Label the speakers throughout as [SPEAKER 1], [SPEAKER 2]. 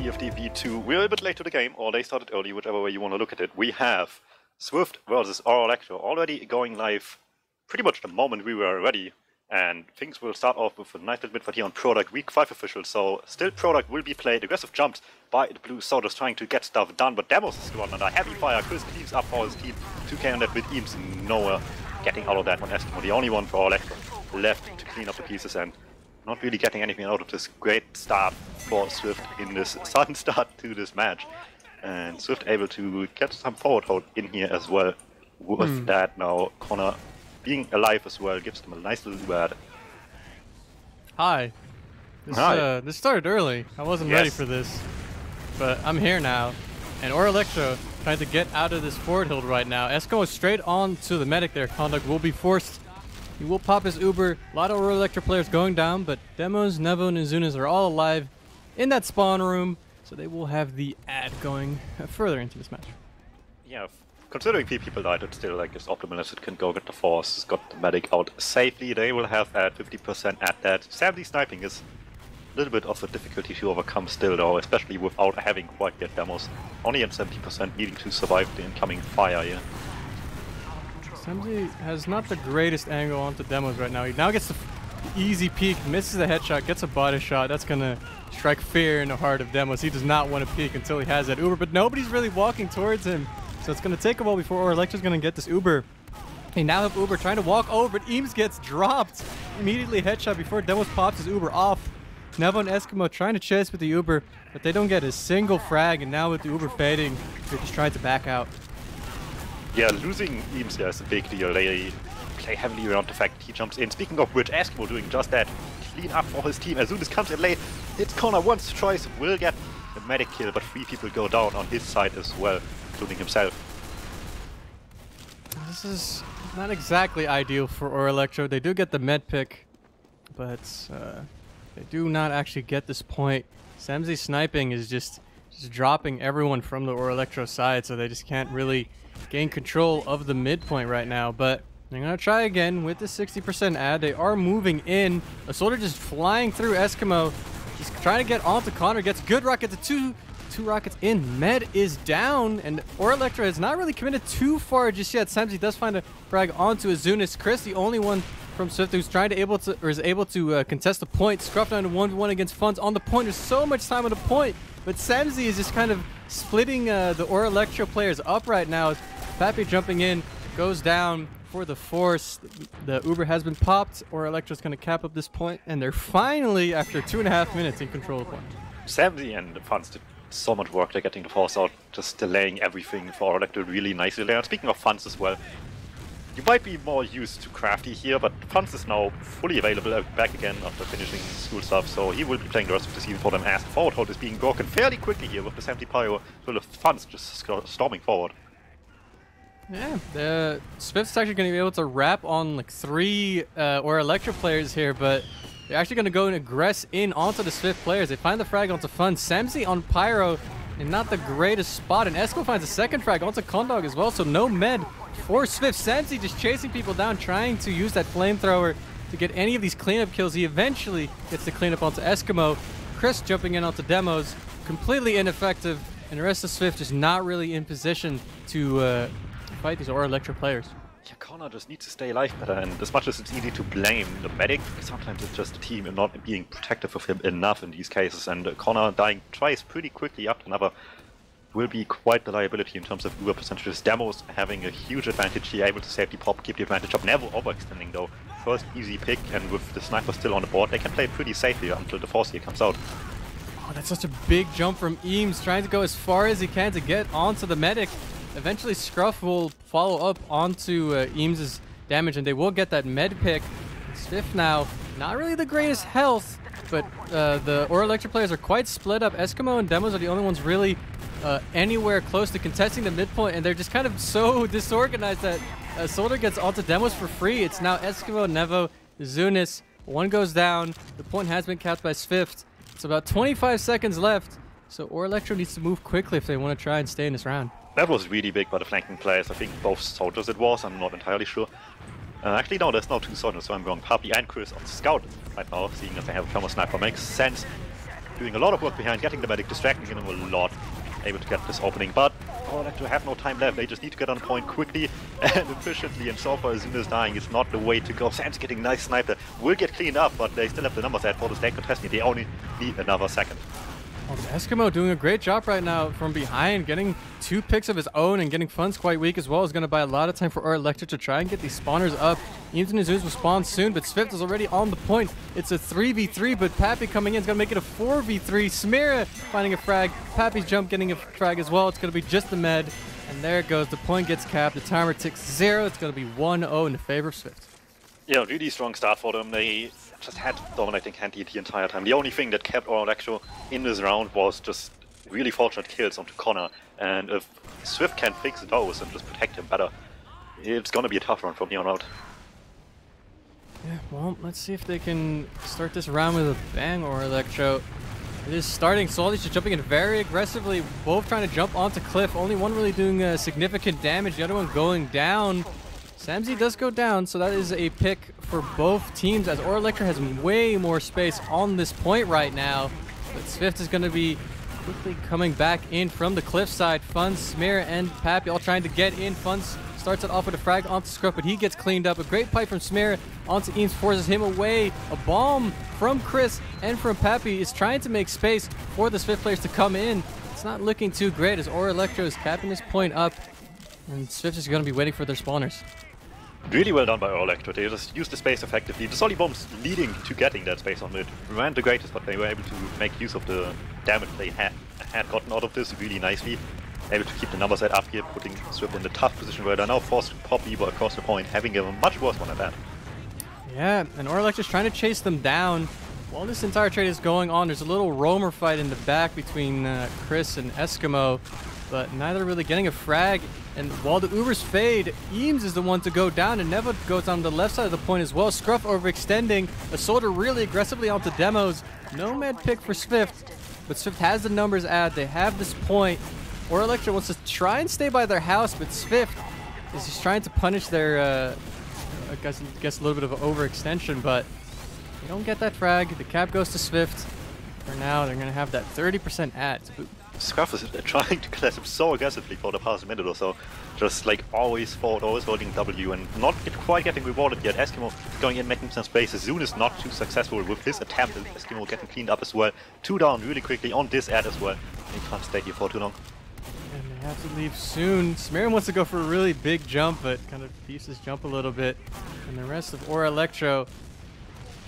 [SPEAKER 1] TFTV2. We're a bit late to the game, or they started early, whichever way you want to look at it. We have Svift versus Elektro already going live pretty much the moment we were ready. And things will start off with a nice little bit for here on Product Week 5 official. So still Product will be played. Aggressive jumps by the Blue Soldiers trying to get stuff done, but Demos is going under HiipFire. Chris cleans up for his team. 2k on that with Eames nowhere getting out of that one. Eskimo, the only one for Elektro left to clean up the pieces and not really getting anything out of this great start for Svift in this sudden start to this match. And Svift able to get some forward hold in here as well. With that now, Connor being alive as well gives them a nice little word.
[SPEAKER 2] Hi. This started early. I wasn't ready for this, but I'm here now. And Elektro trying to get out of this forward hold right now. Eskimo is straight on to the medic there. Conduct will be forced. He will pop his Uber. A lot of Elektro players going down, but Demos, Nevo, and Zunas are all alive in that spawn room, so they will have the ad going further into this match. Yeah.
[SPEAKER 1] Considering 3 people died, it's still like as optimal as it can go. Get the force, got the medic out safely. They will have at 50% at that. Sadly, sniping is a little bit of a difficulty to overcome still though, especially without having quite yet Demos. Only at 70% needing to survive the incoming fire here.
[SPEAKER 2] Samzi has not the greatest angle onto Demos right now. He now gets the easy peek, misses the headshot, gets a body shot. That's gonna strike fear in the heart of Demos. He does not want to peek until he has that Uber, but nobody's really walking towards him. So it's going to take a while before Elektro's going to get this Uber. They now have Uber trying to walk over, but Eames gets dropped. Immediately headshot before Demos pops his Uber off. Nevo and Eskimo trying to chase with the Uber, but they don't get a single frag, and now with the Uber fading, they're just trying to back out.
[SPEAKER 1] Yeah, losing Eames here is a big deal. They play heavily around the fact he jumps in. Speaking of which, Eskimo doing just that. Clean up for his team. As soon as comes in late, it's Connor once choice, will get the medic kill, but 3 people go down on his side as well, including himself.
[SPEAKER 2] This is not exactly ideal for Elektro. They do get the med pick, but they do not actually get this point. Samzi sniping is just dropping everyone from the Elektro side, so they just can't really gain control of the midpoint right now. But they're gonna try again with the 60% ad. They are moving in. A soldier just flying through Eskimo. Just trying to get onto Connor. Gets good rocket to two rockets in. Med is down, and Elektro has not really committed too far just yet. Samzi does find a frag onto Azunis. Chris, the only one from Svift who's is able to contest the point. Scruff down to 1v1 against Funds on the point. There's so much time on the point, but Samzi is just kind of splitting the Elektro players up right now. Pappy jumping in, goes down for the force. The Uber has been popped. Elektro's going to cap up this point, and they're finally, after 2.5 minutes, in control of the point.
[SPEAKER 1] Samzi and Funds did so much work. They're getting the force out, just delaying everything for Elektro really nicely there. And speaking of Funds as well, you might be more used to Crafty here, but Funds is now fully available back again after finishing school stuff, so he will be playing the rest of the season for them as the forward hold is being broken fairly quickly here with the 70 pyro, so the Funds just storming forward.
[SPEAKER 2] Yeah, the Svift's actually going to be able to wrap on like 3 Elektro players here, but they're actually going to go and aggress in onto the Svift players. They find the frag onto Funds. Samzi on pyro in not the greatest spot, and Esco finds a second frag onto Condog as well, so no med for Svift. Samzi just chasing people down, trying to use that flamethrower to get any of these cleanup kills. He eventually gets the cleanup onto Eskimo. Chris jumping in onto Demos, completely ineffective, and the rest of Svift is not really in position to fight these Elektro players.
[SPEAKER 1] Yeah, Connor just needs to stay alive better, and as much as it's easy to blame the medic, sometimes it's just the team and not being protective of him enough in these cases, and Connor dying twice pretty quickly after another will be quite the liability in terms of Uber percentages. Demos having a huge advantage here, able to save the pop, keep the advantage up, never overextending though. First easy pick, and with the sniper still on the board, they can play pretty safely until the force here comes out.
[SPEAKER 2] Oh, that's such a big jump from Eames, trying to go as far as he can to get onto the medic. Eventually Scruff will follow up onto Eames' damage, and they will get that med pick. Svift now, not really the greatest health, but the Elektro players are quite split up. Eskimo and Demos are the only ones really anywhere close to contesting the midpoint, and they're just kind of so disorganized that Soldier gets onto Demos for free. It's now Eskimo, Nevo, Zunis. One goes down. The point has been capped by Svift. It's about 25 seconds left, so Elektro needs to move quickly if they want to try and stay in this round.
[SPEAKER 1] That was really big by the flanking players. I think both soldiers it was, I'm not entirely sure. Actually, no, there's no 2 soldiers, so I'm going Papi and Chris on Scout right now, seeing as they have a thermal sniper. Makes sense. doing a lot of work behind, getting the medic, distracting him a lot, able to get this opening. But Electro have no time left. They just need to get on point quickly and efficiently, and so far Azuna is dying. It's not the way to go. Sam's getting nice sniper. Will get cleaned up, but they still have the numbers at for the stake contesting. They only need another second.
[SPEAKER 2] Well, Eskimo doing a great job right now from behind, getting 2 picks of his own and getting funds quite weak as well. Is going to buy a lot of time for Electro to try and get these spawners up. Eames and Azuz will spawn soon, but Svift is already on the point. It's a 3v3, but Pappy coming in is going to make it a 4v3. Smira finding a frag. Pappy's jump getting a frag as well. It's going to be just the med. And there it goes. The point gets capped. The timer ticks 0. It's going to be 1-0 in the favor of Svift.
[SPEAKER 1] Yeah, really strong start for them. They just had dominating hand the entire time. The only thing that kept Electro in this round was just really fortunate kills onto Connor. And if Svift can fix those and just protect him better, it's going to be a tough round from here on out.
[SPEAKER 2] Yeah, well, let's see if they can start this round with a bang or Electro. It is starting slowly, just jumping in very aggressively, both trying to jump onto Cliff. Only one really doing significant damage, the other one going down. Samzy does go down, so that is a pick for both teams, as Electro has way more space on this point right now. But Svift is going to be quickly coming back in from the cliff side. Funz, Smear, and Pappy all trying to get in. Funz starts it off with a frag onto Scruff, but he gets cleaned up. A great pipe from Smear onto Eames, forces him away. A bomb from Chris and from Pappy is trying to make space for the Svift players to come in. It's not looking too great as Electro is capping this point up, and Svift is going to be waiting for their spawners.
[SPEAKER 1] Really well done by Electro. They just used the space effectively. The Solly bombs leading to getting that space on it weren't the greatest, but they were able to make use of the damage they had gotten out of this really nicely. Able to keep the numbers up here, putting Swift in the tough position where they're now forced to pop Evo across the point, having a much worse one at that.
[SPEAKER 2] Yeah, and Electro's trying to chase them down. While this entire trade is going on, there's a little roamer fight in the back between Chris and Eskimo, but neither really getting a frag. And while the Ubers fade, Eames is the one to go down, and Neva goes on the left side of the point as well. Scruff overextending, a soldier really aggressively onto demos. No med pick for Svift, but Svift has the numbers ad. They have this point. Electro wants to try and stay by their house, but Svift is just trying to punish their, I guess a little bit of an overextension, but they don't get that frag. The cap goes to Svift. For now, they're going to have that 30% ad to boot.
[SPEAKER 1] Scruff is trying to class him so aggressively for the past minute or so. Just like always forward, always holding W and not quite getting rewarded yet. Eskimo going in, making some space. Azun is not too successful with his attempt. Eskimo getting cleaned up as well. 2 down really quickly on this ad as well. He can't stay here for too long.
[SPEAKER 2] And they have to leave soon. Smerin wants to go for a really big jump, but kind of beefs his jump a little bit. And the rest of Electro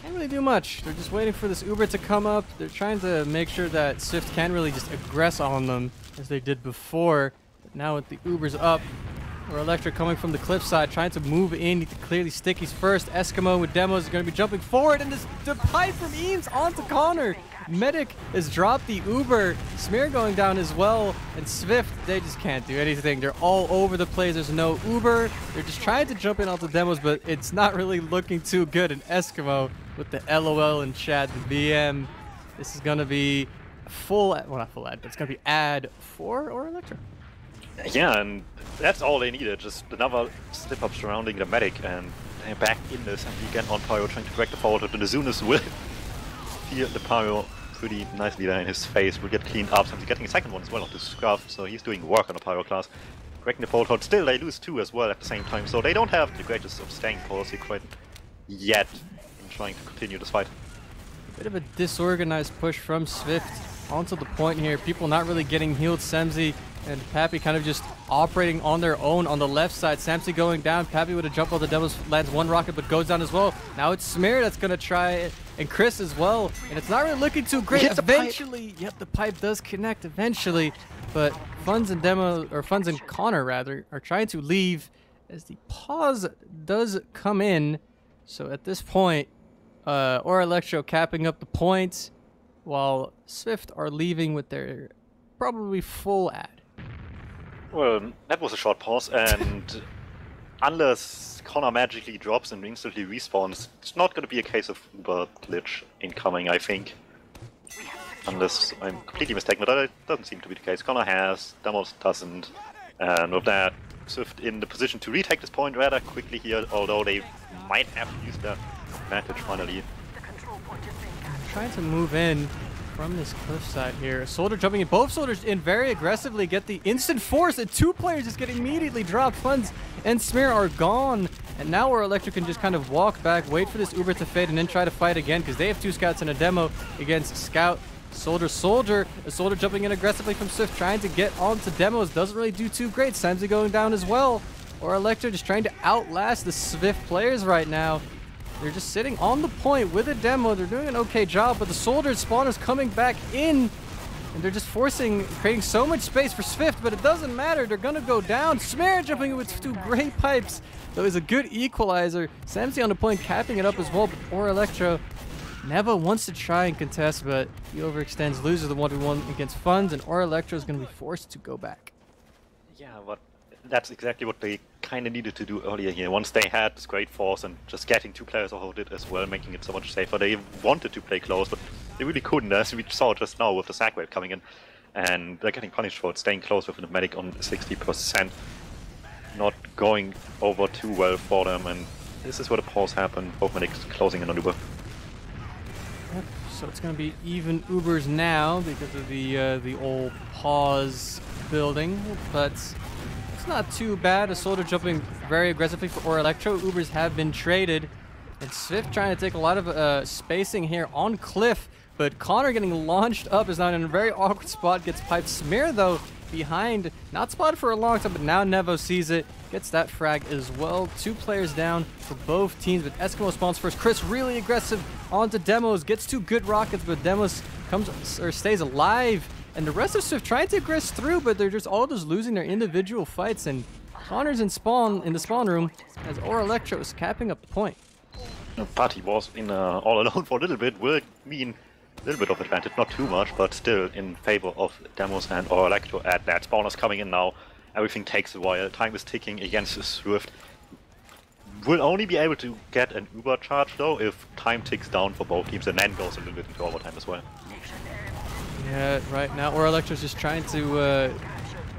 [SPEAKER 2] can't really do much. They're just waiting for this Uber to come up. They're trying to make sure that Swift can't really just aggress on them as they did before. But now with the Ubers up, Electro coming from the cliffside, trying to move in. Need to clear these stickies first. Eskimo with demos is going to be jumping forward, and the pipe from Eames onto Connor. Medic has dropped the Uber. Smear going down as well, and Svift, they just can't do anything. They're all over the place. There's no Uber. They're just trying to jump in onto demos, but it's not really looking too good. And Eskimo with the LOL in chat, the BM. This is going to be full, well, not full ad, but it's going to be ad for Electro.
[SPEAKER 1] Yeah, and that's all they needed. Just another slip-up surrounding the medic, and they're back in this. And again on Pyro trying to break the forward, and as soon as will feel the Pyro pretty nicely there in his face, will get cleaned up. So he's getting a second one as well onto Scruff, so he's doing work on the Pyro class. Breaking the forward, still they lose 2 as well at the same time, so they don't have the greatest of staying policy quite yet in trying to continue this fight.
[SPEAKER 2] Bit of a disorganized push from Svift onto the point here. People not really getting healed. Semzy and Pappy kind of just operating on their own on the left side. Samsy going down. Pappy with a jump on the demos, lands 1 rocket but goes down as well. Now it's Smear that's going to try it, and Chris as well. And it's not really looking too great. Eventually, yep, the pipe does connect eventually. But Funz and Connor rather are trying to leave as the pause does come in. So at this point, Electro capping up the points, while Svift are leaving with their probably full ad.
[SPEAKER 1] Well, that was a short pause, and unless Connor magically drops and instantly respawns, it's not going to be a case of Uber glitch incoming, I think. Unless I'm completely mistaken, but that doesn't seem to be the case. Connor has, Demos doesn't, and with that, Swift in the position to retake this point rather quickly here, although they might have to use their advantage finally.
[SPEAKER 2] Trying to move in. from this cliffside here. A soldier jumping in. Both soldiers in very aggressively. Get the instant force. And 2 players just get immediately dropped. Funds and Smear are gone. And now where Elektro can just kind of walk back, wait for this Uber to fade, and then try to fight again. Because they have 2 scouts and a demo against Scout. Soldier. A soldier jumping in aggressively from Swift, trying to get onto demos. Doesn't really do too great. Samsey going down as well. Or Elektro just trying to outlast the Swift players right now. They're just sitting on the point with a demo. They're doing an okay job, but the soldier spawners coming back in. And they're just creating so much space for Swift, but it doesn't matter. They're gonna go down. Smear jumping in with 2 great pipes. That was a good equalizer. Samsey on the point, capping it up as well. But or Elektro, Neva wants to try and contest, but he overextends, loses the 1v1 against Funds, and or Elektro is gonna be forced to go back.
[SPEAKER 1] Yeah, but that's exactly what they kind of needed to do earlier here. Once they had this great force and just getting 2 players off it as well, making it so much safer. They wanted to play close, but they really couldn't, as we saw just now with the sack wave coming in. And they're getting punished for it, staying close with the medic on 60%. Not going over too well for them, and this is where the pause happened. Both medics closing in on Uber.
[SPEAKER 2] Yep. So it's going to be even Ubers now because of the old pause building, but it's not too bad. A soldier jumping very aggressively for or Elektro. Ubers have been traded, and Swift trying to take a lot of spacing here on Cliff, but Connor getting launched up is not in a very awkward spot. Gets piped. Smear though behind, not spotted for a long time, but now Nevo sees it, gets that frag as well. 2 players down for both teams, but Eskimo spawns first. Chris really aggressive onto Demos, gets 2 good rockets, but Demos stays alive. And the rest of Swift trying to aggress through, but they're just all losing their individual fights. And Connor's in the spawn room as or Elektro is capping up the point.
[SPEAKER 1] But he was in all alone for a little bit. Will mean a little bit of advantage, not too much, but still in favor of Demos and or Elektro at that. Spawners coming in now. Everything takes a while. Time is ticking against Swift. Will only be able to get an Uber charge though if time ticks down for both teams and then goes a little bit into overtime as well.
[SPEAKER 2] Yeah, right now or Elektro's just trying to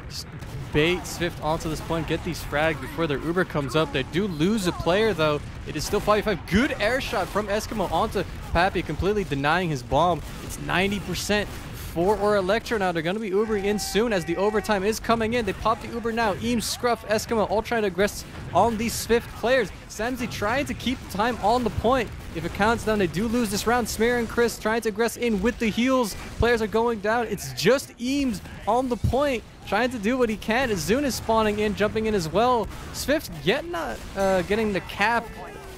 [SPEAKER 2] just bait Swift onto this point, get these frags before their Uber comes up. They do lose a player though. It is still 5v5. Good air shot from Eskimo onto Pappy, completely denying his bomb. It's 90% for or Elektro now. They're going to be Ubering in soon as the overtime is coming in. They pop the Uber now. Eames, Scruff, Eskimo all trying to aggress on these Swift players. Samsey trying to keep time on the point. If it counts down, they do lose this round. Smear and Chris trying to aggress in with the heals. Players are going down. It's just Eames on the point, trying to do what he can. Azun is spawning in, jumping in as well. Swift getting the cap.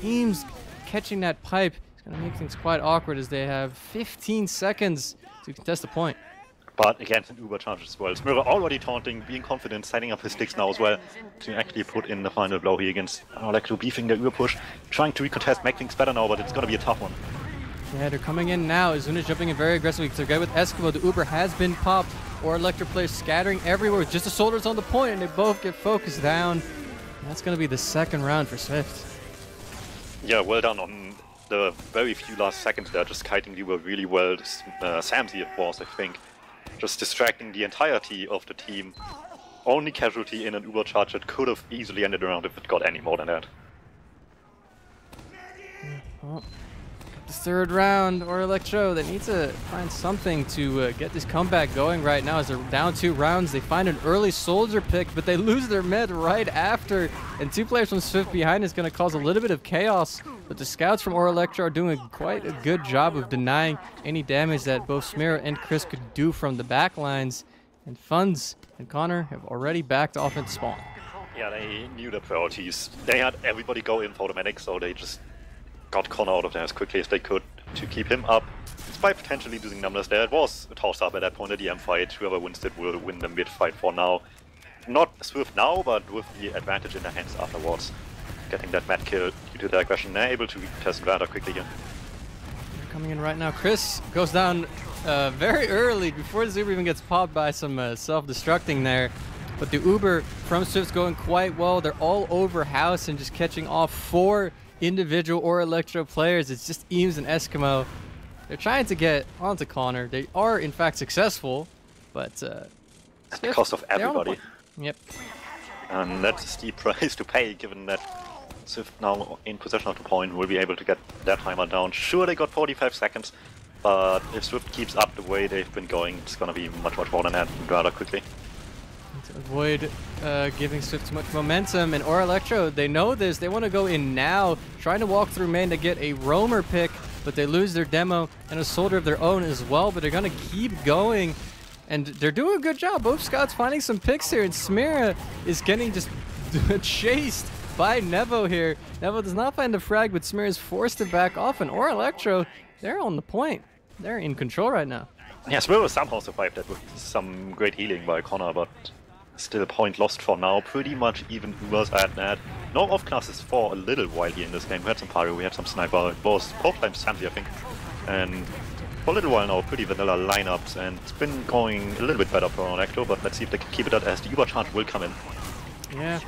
[SPEAKER 2] Eames catching that pipe. It's going to make things quite awkward as they have 15 seconds to contest the point.
[SPEAKER 1] But against an Uber charge as well. Smira already taunting, being confident, setting up his sticks now as well to actually put in the final blow here against Elektro, beefing the Uber push, trying to recontest, make things better now, but it's going to be a tough one.
[SPEAKER 2] Yeah, they're coming in now. Azun is jumping in very aggressively. They're good with Eskimo. The Uber has been popped. Or Elektro players scattering everywhere. Just the soldiers on the point, and they both get focused down. And that's going to be the second round for Swift.
[SPEAKER 1] Yeah, well done on the very few last seconds there, just kiting the Uber really well. Samsey, of course, I think, just distracting the entirety of the team. Only casualty in an Uber charge that could have easily ended around if it got any more than that.
[SPEAKER 2] Well, the third round, or Elektro, they need to find something to get this comeback going right now. As they're down 2 rounds, they find an early soldier pick, but they lose their med right after. And 2 players from Swift behind is going to cause a little bit of chaos. But the scouts from or Elektro are doing quite a good job of denying any damage that both Smira and Chris could do from the back lines. And Funds and Connor have already backed off into spawn.
[SPEAKER 1] Yeah, they knew the priorities. They had everybody go in for the medic, so they just got Connor out of there as quickly as they could to keep him up. Despite potentially losing numbers there, it was a toss-up at that point at the M fight. Whoever wins it will win the mid fight for now. Not Swift now, but with the advantage in their hands afterwards. Getting that mad kill due to their aggression, they're able to test rather quickly here.
[SPEAKER 2] They're coming in right now. Chris goes down very early before the Uber even gets popped by some self-destructing there. But the Uber from Swift's going quite well. They're all over house and just catching off 4 individual or Elektro players. It's just Eames and Eskimo. They're trying to get onto Connor. They are in fact successful, but
[SPEAKER 1] at the cost of everybody.
[SPEAKER 2] Yep.
[SPEAKER 1] And that's a steep price to pay, given that Swift now in possession of the point will be able to get that timer down. Sure, they got 45 seconds, But if Swift keeps up the way they've been going, it's gonna be much more than that rather quickly.
[SPEAKER 2] To avoid giving Swift too much momentum, and Elektro, they know this. They want to go in now, trying to walk through main to get a roamer pick, but they lose their demo and a soldier of their own as well. But they're gonna keep going, and they're doing a good job. Both scouts finding some picks here, and Smira is getting just chased by Nevo here. Nevo does not find the frag, but Smira is forced to back off, and Elektro, they're on the point. They're in control right now.
[SPEAKER 1] Yeah, Smira somehow survived that with some great healing by Connor, but still point lost for now. Pretty much even Ubers at that. No off classes for a little while here in this game. We had some Pyro, we had some Sniper, both times Samsy, I think. And for a little while now, pretty vanilla lineups, and it's been going a little bit better for Elektro, but let's see if they can keep it up as the Uber charge will come in.
[SPEAKER 2] Yeah.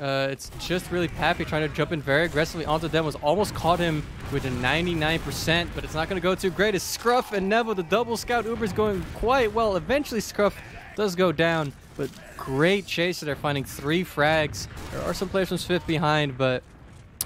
[SPEAKER 2] It's just really Pappy trying to jump in very aggressively onto them. Was almost caught him with a 99%, but it's not going to go too great. It's Scruff and Nevo, the double scout Uber's going quite well. Eventually Scruff does go down, but great chase. They're finding 3 frags. There are some players from Swift behind, but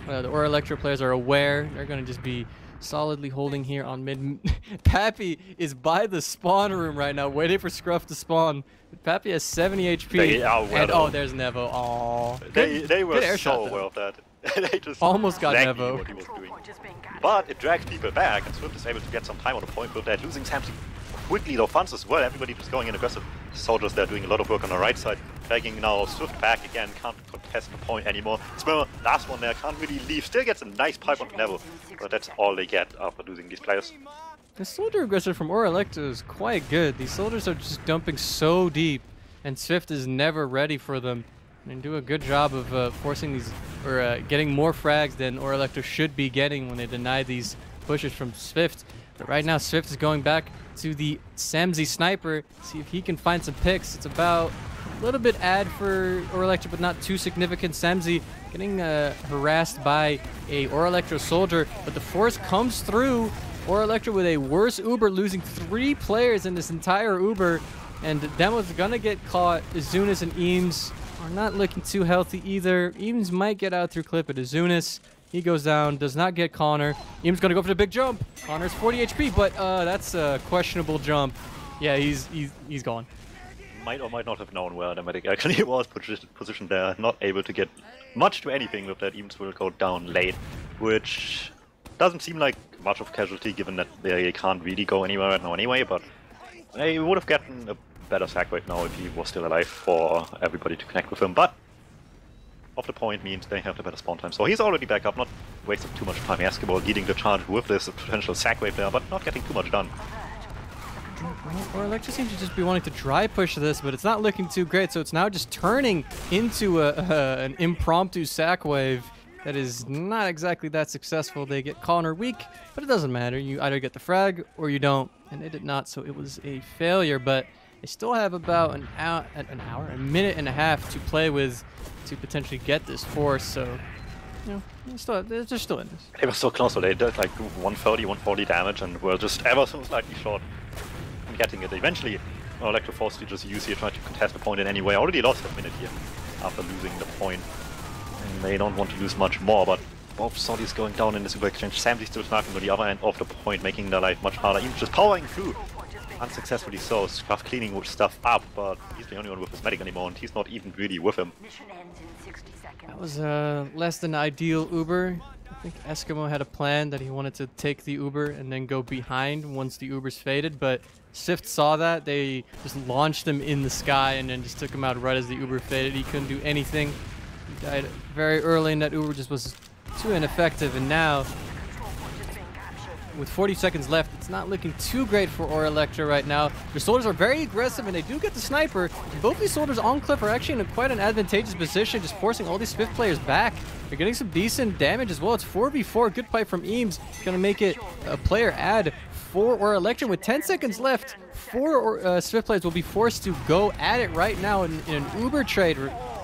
[SPEAKER 2] the Elektro players are aware. They're going to just be solidly holding here on mid. Pappy is by the spawn room right now, waiting for Scruff to spawn. Pappy has 70 HP.
[SPEAKER 1] They are well,
[SPEAKER 2] and oh, there's Nevo. Aww.
[SPEAKER 1] They were
[SPEAKER 2] good
[SPEAKER 1] so aware of that. They just
[SPEAKER 2] almost got
[SPEAKER 1] exactly
[SPEAKER 2] Nevo.
[SPEAKER 1] what he was doing. But it drags people back, and Swift is able to get some time on the point with that. Losing Samsy quickly though, funds as well. Everybody just going in aggressive. Soldiers there doing a lot of work on the right side. Dragging now Swift back again, can't contest the point anymore. Smira, last one there, can't really leave. Still gets a nice pipe onto Nevo, but that's all they get after losing these players.
[SPEAKER 2] The soldier aggression from Elektro is quite good. These soldiers are just dumping so deep, and Swift is never ready for them. And do a good job of forcing these, or getting more frags than Elektro should be getting when they deny these pushes from Swift. But right now, Swift is going back to the Samsy sniper, see if he can find some picks. It's about a little bit ad for Elektro, but not too significant. Samsy getting harassed by a Elektro soldier, but the force comes through. Elektro with a worse Uber, losing 3 players in this entire Uber, and Demo's gonna get caught. Azunas and Eames are not looking too healthy either. Eames might get out through clip, but Azunas, he goes down, does not get Connor. Eames gonna go for the big jump. Connor's 40 HP, but that's a questionable jump. Yeah, he's gone.
[SPEAKER 1] Might or might not have known where the medic actually was positioned there. Not able to get much to anything with that. Eames will go down late, which doesn't seem like much of a casualty given that they can't really go anywhere right now anyway, but they would have gotten a better sack right now if he was still alive for everybody to connect with him, but off the point means they have the better spawn time. So he's already back up, not wasting too much time. Yaskiball leading the charge with this potential sack wave there, but not getting too much done.
[SPEAKER 2] Elektro seems to just be wanting to dry push this, but it's not looking too great, so it's now just turning into an impromptu sack wave that is not exactly that successful. They get Connor weak, but it doesn't matter. You either get the frag or you don't, and they did not, so it was a failure, but they still have about a minute and a half to play with to potentially get this force, so you know, they're still in this.
[SPEAKER 1] They were so close, so they did like 130, 140 damage, and were just ever so slightly short on getting it. Eventually, Elektro forced to just use here, trying to contest the point in any way. Already lost a minute here after losing the point. And they don't want to lose much more, but both Saudis going down in the super exchange. Samsy still sniping on the other end of the point, making their life much harder. Even just powering through. Unsuccessfully so. Scruff cleaning stuff up, but he's the only one with his medic anymore, and he's not even really with him.
[SPEAKER 2] That was less than ideal Uber. I think Eskimo had a plan that he wanted to take the Uber and then go behind once the Uber's faded, but Swift saw that. They just launched him in the sky and then just took him out right as the Uber faded. He couldn't do anything. He died very early, and that Uber just was too ineffective, and now with 40 seconds left, it's not looking too great for Elektro right now. The soldiers are very aggressive, and they do get the sniper. Both these soldiers on cliff are actually in quite an advantageous position, just forcing all these Swift players back. They're getting some decent damage as well. It's 4v4. Good pipe from Eames. Going to make it a player add for Elektro. With 10 seconds left, 4 Swift players will be forced to go at it right now in an Uber trade.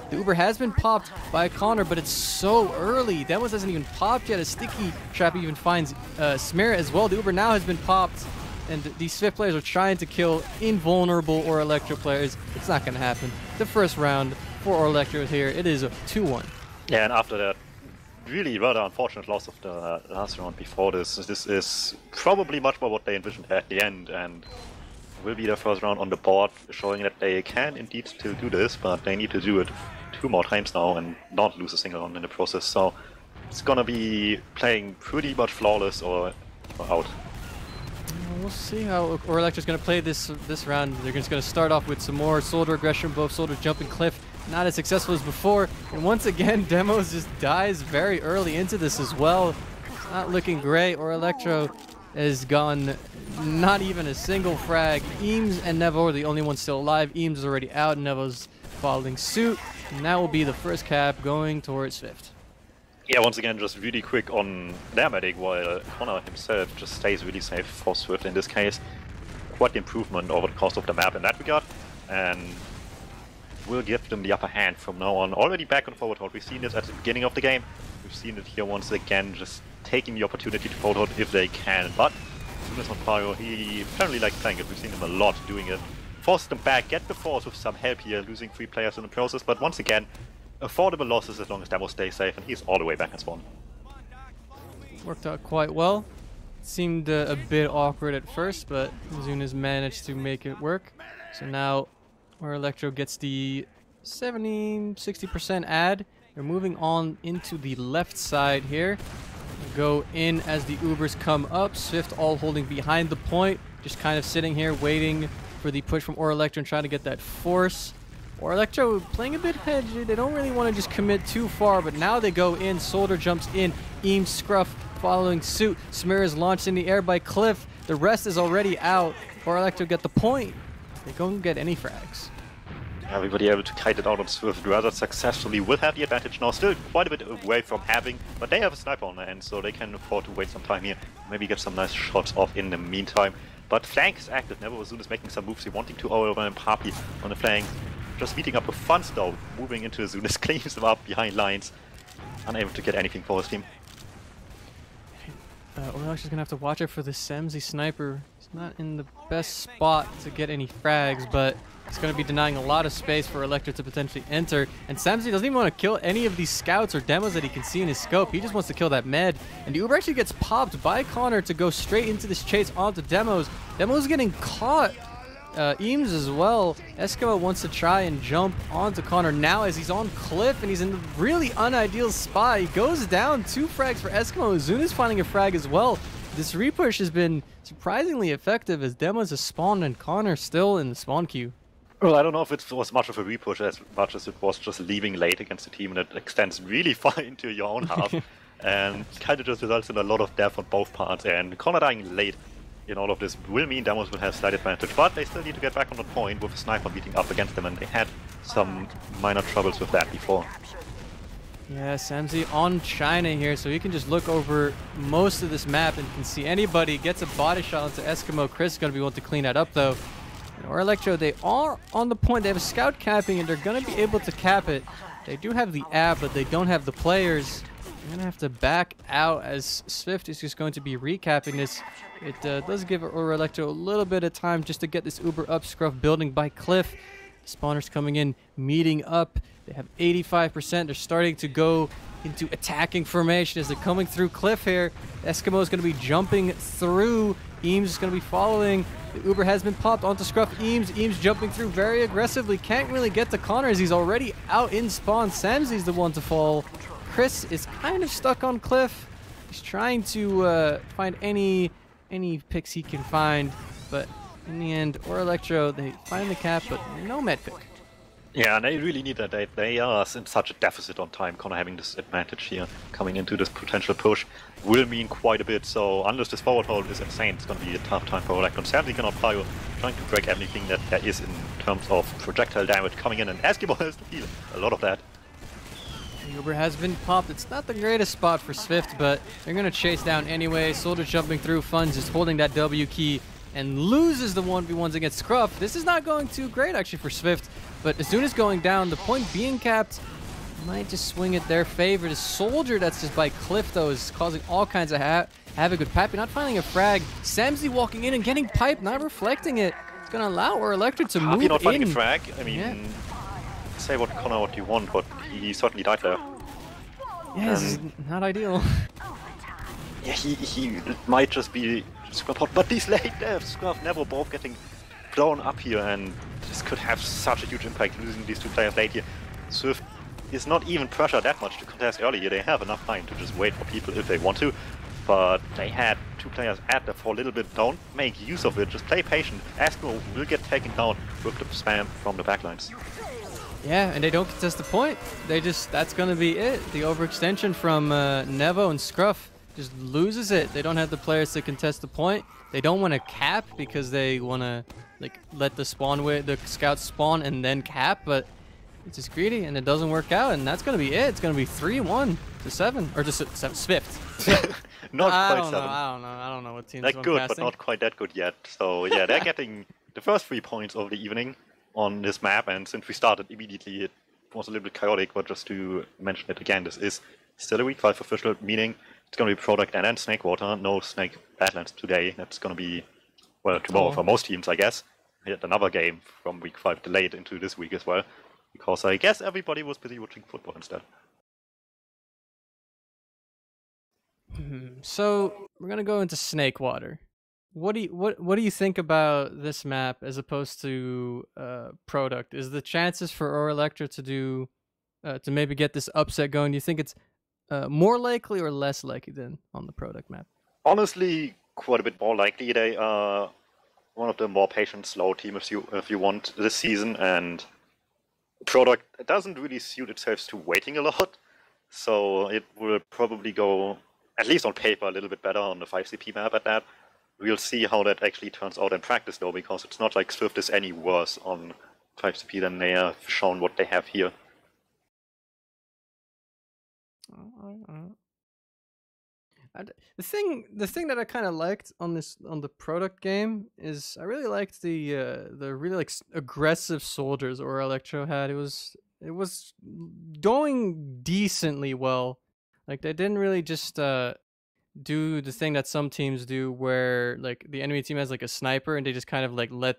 [SPEAKER 2] The Uber has been popped by Connor, but it's so early. Demos hasn't even popped yet. A sticky trap even finds Smira as well. The Uber now has been popped, and these Swift players are trying to kill invulnerable Elektro players. It's not going to happen. The first round for Elektro here, it is a 2-1.
[SPEAKER 1] Yeah, and after that, really rather unfortunate loss of the last round before this. This is probably much more what they envisioned at the end, and will be their first round on the board, showing that they can indeed still do this, but they need to do it 2 more times now and not lose a single round in the process. So it's gonna be playing pretty much flawless or out.
[SPEAKER 2] We'll see how Elektro's going to play this round. They're just going to start off with some more Soldier aggression, both Soldier jumping cliff, not as successful as before. And once again, Demos just dies very early into this as well. It's not looking great. Elektro has gone not even a single frag. Eames and Nevo are the only ones still alive. Eames is already out, Nevo's following suit. And that will be the first cap going towards Svift.
[SPEAKER 1] Yeah, once again, just really quick on their medic, while Connor himself just stays really safe for Swift in this case. Quite the improvement over the course of the map in that regard, and will give them the upper hand from now on. Already back on forward hold. We've seen this at the beginning of the game. We've seen it here once again, just taking the opportunity to forward hold if they can. But as soon as on fire, he apparently likes playing it. We've seen him a lot doing it. Force them back, get the force with some help here, losing 3 players in the process, but once again, affordable losses as long as Demo stays safe, and he's all the way back at spawn.
[SPEAKER 2] Worked out quite well. Seemed a bit awkward at first, but Zunas managed to make it work. So now, where Elektro gets the 60% add, they're moving on into the left side here. Go in as the Ubers come up. Swift all holding behind the point, just kind of sitting here waiting for the push from Elektro and trying to get that force. Elektro playing a bit hedgy. They don't really want to just commit too far, but now they go in. Soldier jumps in. Eames, Scruff following suit. Smear is launched in the air by Cliff. The rest is already out. Elektro get the point. They don't get any frags.
[SPEAKER 1] Everybody able to kite it out on Swift rather successfully. Will have the advantage now. Still quite a bit away from having, but they have a sniper on their end, so they can afford to wait some time here. Maybe get some nice shots off in the meantime. But flank is active. Never as soon as making some moves. He wanting to over and Papi on the flank. Just meeting up with Funds though, moving into Zunas, cleans them up behind lines, unable to get anything for his team.
[SPEAKER 2] Elektro's gonna have to watch out for the Semzi sniper. He's not in the best spot to get any frags, but it's gonna be denying a lot of space for Elektro to potentially enter. And Semzi doesn't even want to kill any of these scouts or demos that he can see in his scope. He just wants to kill that med. And the Uber actually gets popped by Connor to go straight into this chase onto Demos. Demos getting caught. Eames as well. Eskimo wants to try and jump onto Connor now as he's on cliff and he's in a really unideal spot. He goes down 2 frags for Eskimo. Zuna's finding a frag as well. This repush has been surprisingly effective as Demos has spawned and Connor still in the spawn queue.
[SPEAKER 1] Well, I don't know if it was much of a repush as much as it was just leaving late against the team, and it extends really far into your own half and kind of just results in a lot of death on both parts, and Connor dying late in all of this will mean Demos will have slight advantage, but they still need to get back on the point with a sniper beating up against them, and they had some minor troubles with that before.
[SPEAKER 2] Yeah, Semzi on China here, so you can just look over most of this map and can see anybody gets a body shot onto Eskimo. Chris is going to be able to clean that up though. And Elektro, they are on the point. They have a scout capping and they're going to be able to cap it. They do have the app, but they don't have the players. They're going to have to back out as Swift is just going to be recapping this. It does give Elektro a little bit of time just to get this Uber up Scruff building by Cliff. Spawners coming in, meeting up. They have 85%. They're starting to go into attacking formation as they're coming through Cliff here. Eskimo is going to be jumping through. Eames is going to be following. The Uber has been popped onto Scruff. Eames jumping through very aggressively. Can't really get to Connor as he's already out in spawn. Samzi's the one to fall. Chris is kind of stuck on Cliff. He's trying to find any picks he can find, but in the end, Elektro, they find the cap, but no med pick.
[SPEAKER 1] Yeah, and they really need that. They are in such a deficit on time. Connor having this advantage here, coming into this potential push, will mean quite a bit. So unless this forward hold is insane, it's going to be a tough time for Elektro. Sadly cannot fire, trying to break everything that there is in terms of projectile damage coming in, and Eskimo has to feel a lot of that.
[SPEAKER 2] The Uber has been popped. It's not the greatest spot for Swift, but they're going to chase down anyway. Soldier jumping through. Funds is holding that W key and loses the 1v1s against Scruff. This is not going too great actually for Swift, but as soon as going down, the point being capped might just swing it their favor. The Soldier that's just by Cliff though is causing all kinds of havoc with Pappy, not finding a frag. Samzi walking in and getting piped, not reflecting it. It's going to allow Elektro to move in.
[SPEAKER 1] Not finding a frag. I mean, say what Connor what you want, but he certainly died there.
[SPEAKER 2] Yeah, this is not ideal.
[SPEAKER 1] Yeah, he might just be Scruff, but these late deaths, Scruff, Never both getting blown up here, and this could have such a huge impact losing these two players late here. Swift is not even pressured that much to contest early here. They have enough time to just wait for people if they want to, but they had two players at there for a little bit. Don't make use of it, just play patient. Astro will get taken down with the spam from the backlines.
[SPEAKER 2] Yeah, and they don't contest the point. They just, that's gonna be it. The overextension from Nevo and Scruff just loses it. They don't have the players to contest the point. They don't want to cap because they want to like let the scouts spawn and then cap, but it's just greedy and it doesn't work out, and that's gonna be it. It's gonna be 3-1 to 7, or just 7 Svift.
[SPEAKER 1] Not quite 7.
[SPEAKER 2] I don't know what team's
[SPEAKER 1] Like good,
[SPEAKER 2] casting.
[SPEAKER 1] but not quite that good yet. So yeah, they're getting the first 3 points of the evening on this map, and since we started immediately, it was a little bit chaotic. But just to mention it again, this is still a week 5 official, meaning it's going to be Product and then Snakewater. No Snake Badlands today. That's going to be, well, tomorrow for most teams, I guess. Yet another game from week 5 delayed into this week as well, because I guess everybody was busy watching football instead.
[SPEAKER 2] So we're gonna go into Snakewater. What do you think about this map as opposed to Product? Is the chances for Elektro to do to maybe get this upset going? Do you think it's more likely or less likely than on the Product map?
[SPEAKER 1] Honestly, quite a bit more likely. They are one of the more patient, slow teams if you want this season, and Product doesn't really suit itself to waiting a lot, so it will probably go, at least on paper, a little bit better on the 5CP map at that. We'll see how that actually turns out in practice, though, because it's not like Swift is any worse on 5CP than they have shown what they have here.
[SPEAKER 2] The thing that I kind of liked on the Product game is I really liked the really like aggressive soldiers or Elektro had. It was going decently well. Like they didn't really just do the thing that some teams do where like the enemy team has like a sniper and they just kind of like let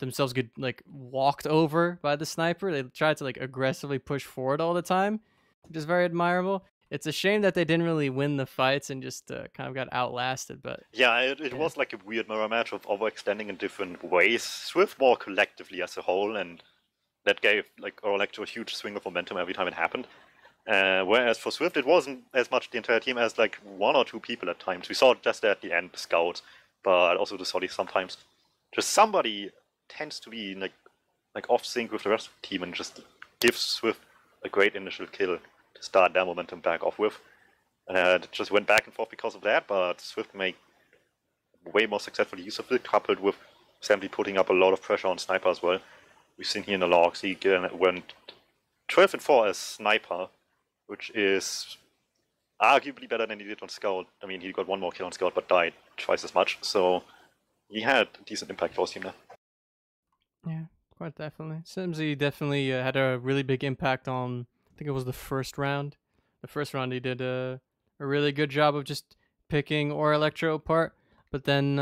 [SPEAKER 2] themselves get like walked over by the sniper. They try to like aggressively push forward all the time, which is very admirable. It's a shame that they didn't really win the fights and just kind of got outlasted. But
[SPEAKER 1] yeah, it was like a weird mirror match of overextending in different ways. Swift more collectively as a whole, and that gave like Elektro a huge swing of momentum every time it happened. Whereas for Swift, it wasn't as much the entire team as like 1 or 2 people at times. We saw it just at the end, the scouts, but also the Soldies sometimes. Just somebody tends to be like off sync with the rest of the team and just gives Swift a great initial kill to start their momentum back off with. It just went back and forth because of that, but Swift made way more successful use of it, coupled with Sammy putting up a lot of pressure on Sniper as well. We've seen here in the logs, he went 12-4 as Sniper, which is arguably better than he did on Scout. I mean, he got 1 more kill on Scout, but died twice as much, so he had a decent impact for his team there.
[SPEAKER 2] Yeah, quite definitely. Simsy definitely had a really big impact on, I think it was the first round. The first round he did a really good job of just picking Elektro apart, but then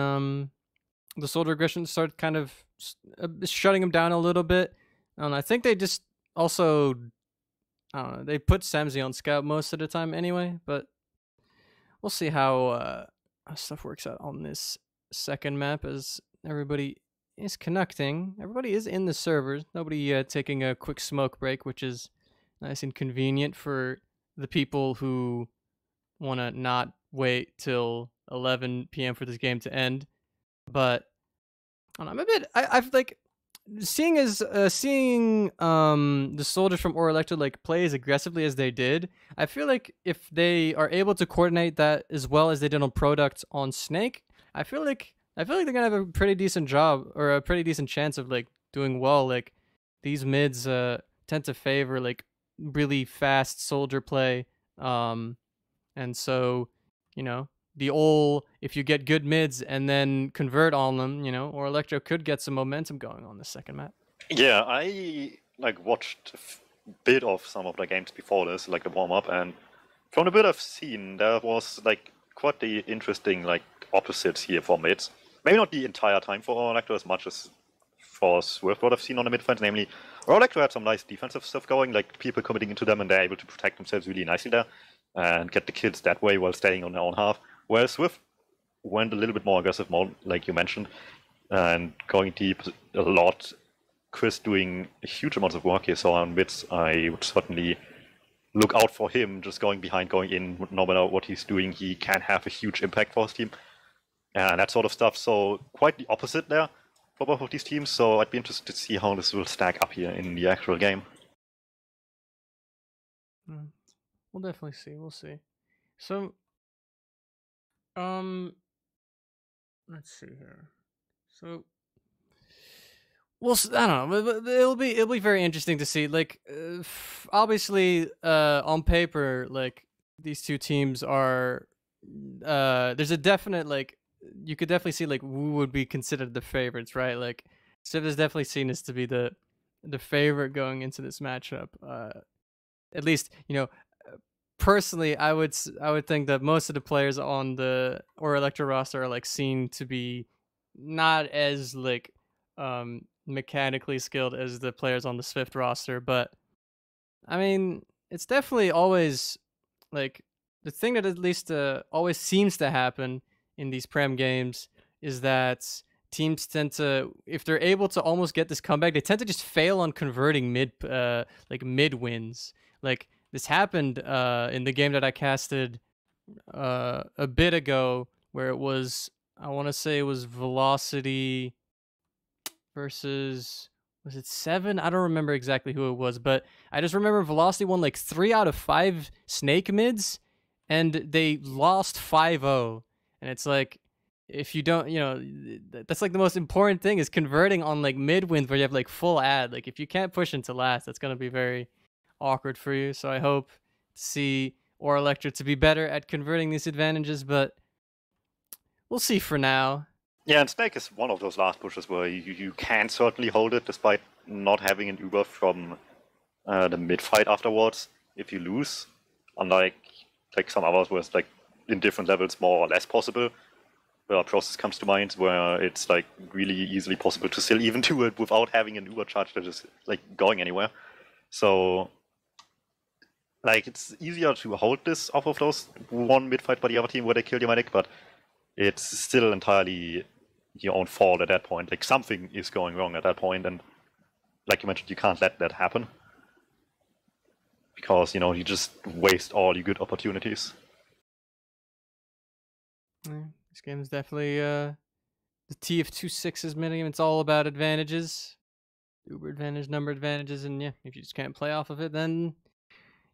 [SPEAKER 2] the Soldier aggression started kind of shutting him down a little bit. And I think they just also, I don't know, they put Samsy on Scout most of the time anyway, but we'll see how stuff works out on this second map as everybody is connecting. Everybody is in the servers. Nobody taking a quick smoke break, which is nice and convenient for the people who want to not wait till 11 p.m. for this game to end. But I don't know, I'm a bit, I've like, seeing the soldiers from Elektro like play as aggressively as they did, I feel like if they are able to coordinate that as well as they did on Product on Snake, I feel like they're gonna have a pretty decent job or a pretty decent chance of like doing well. Like these mids tend to favor like really fast soldier play, and so if you get good mids and then convert on them, or Elektro could get some momentum going on the second map.
[SPEAKER 1] Yeah, I watched a bit of some of the games before this, like the warm-up, and from the bit I've seen, there was quite the interesting opposites here for mids. Maybe not the entire time for Elektro as much as for Swift, what I've seen on the mid flanks, namely, Elektro had some nice defensive stuff going, like people committing into them and they're able to protect themselves really nicely there. and get the kills that way while staying on their own half. Whereas Swift went a little bit more aggressive mode, like you mentioned, and going deep a lot. Chris doing huge amounts of work here, so on mids, I would certainly look out for him, just going behind, going in, no matter what he's doing, he can have a huge impact for his team, and that sort of stuff. So quite the opposite there for both of these teams, so I'd be interested to see how this will stack up here in the actual game.
[SPEAKER 2] We'll definitely see, we'll see. So, let's see here. So, well, I don't know. It'll be very interesting to see. Like, obviously, on paper, like these two teams are. There's a definite like. You could definitely see like who would be considered the favorites, right? Like, Svift is definitely seen as to be the favorite going into this matchup. At least, you know, personally, I would think that most of the players on the Elektro roster are like seen to be not as like mechanically skilled as the players on the Svift roster, but I mean, it's definitely always like the thing that at least always seems to happen in these Prem games is that teams tend to, if they're able to almost get this comeback, they tend to just fail on converting mid wins. Like this happened in the game that I casted a bit ago, where it was, I want to say it was Velocity versus, was it 7? I don't remember exactly who it was, but I just remember Velocity won like 3 out of 5 snake mids, and they lost 5-0. And it's like, if you don't, you know, that's like the most important thing is converting on like mid wins where you have like full ad. Like if you can't push into last, that's going to be very awkward for you. So I hope to see Elektro to be better at converting these advantages, but we'll see for now.
[SPEAKER 1] Yeah, and Snake is one of those last pushes where you can certainly hold it despite not having an Uber from the mid fight afterwards if you lose. Unlike like some others where it's like in different levels more or less possible. Where Process comes to mind, where it's like really easily possible to still even do it without having an Uber charge that is like going anywhere. So like it's easier to hold this off of those one mid fight by the other team where they kill your medic, but it's still entirely your own fault at that point. Like something is going wrong at that point, and like you mentioned, you can't let that happen because, you know, you just waste all your good opportunities.
[SPEAKER 2] Yeah, this game is definitely the TF2-6's minigame. It's all about advantages, Uber advantage, number advantages, and yeah, if you just can't play off of it, then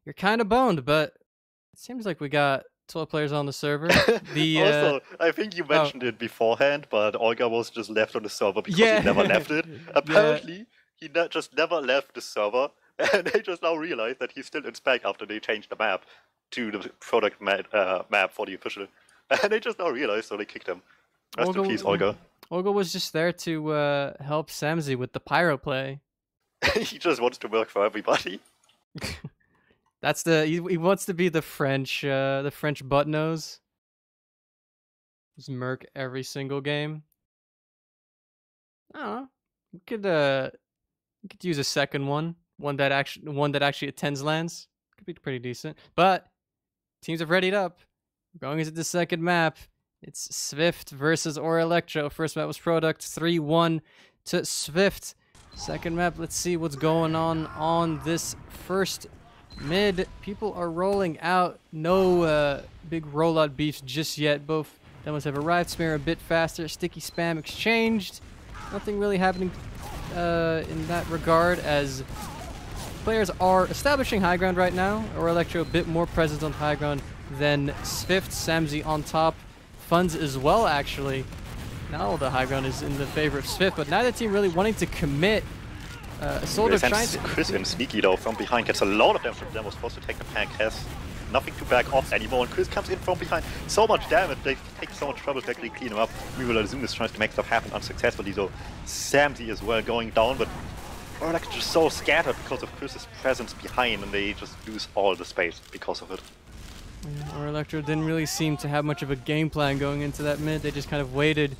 [SPEAKER 2] you're kind of boned. But it seems like we got 12 players on the server.
[SPEAKER 1] Also, I think you mentioned it beforehand, but Olga was just left on the server because he never left it. Apparently, he just never left the server, and they just now realized that he's still in spec after they changed the map to the product map for the official. And they just now realized, so they kicked him. Rest in peace, Olga.
[SPEAKER 2] Olga was just there to help Samzy with the pyro play.
[SPEAKER 1] He just wants to work for everybody.
[SPEAKER 2] That's he wants to be the French butt nose. Just murk every single game. I don't know. We could use a second one that actually attends lands. Could be pretty decent. But teams have readied up. We're going into the second map. It's Svift versus Elektro. First map was Product 3-1 to Svift. Second map, let's see what's going on this first mid. People are rolling out. No big rollout beefs just yet. Both demos have arrived. Smear a bit faster. Sticky spam exchanged. Nothing really happening in that regard as players are establishing high ground right now. Elektro a bit more present on high ground than Svift. Samzy on top. Funds as well, actually. Now all the high ground is in the favor of Svift, but neither team really wanting to commit. Sort of trying to...
[SPEAKER 1] Chris and Sneaky, though, from behind gets a lot of damage from them. Was supposed to take the tank, has nothing to back off anymore, and Chris comes in from behind. So much damage, they take so much trouble to actually clean him up. We will assume this tries to make stuff happen unsuccessfully, so Samzy as well going down, but Elektro just so scattered because of Chris's presence behind, and they just lose all the space because of it.
[SPEAKER 2] Yeah, Elektro didn't really seem to have much of a game plan going into that mid. They just kind of waited,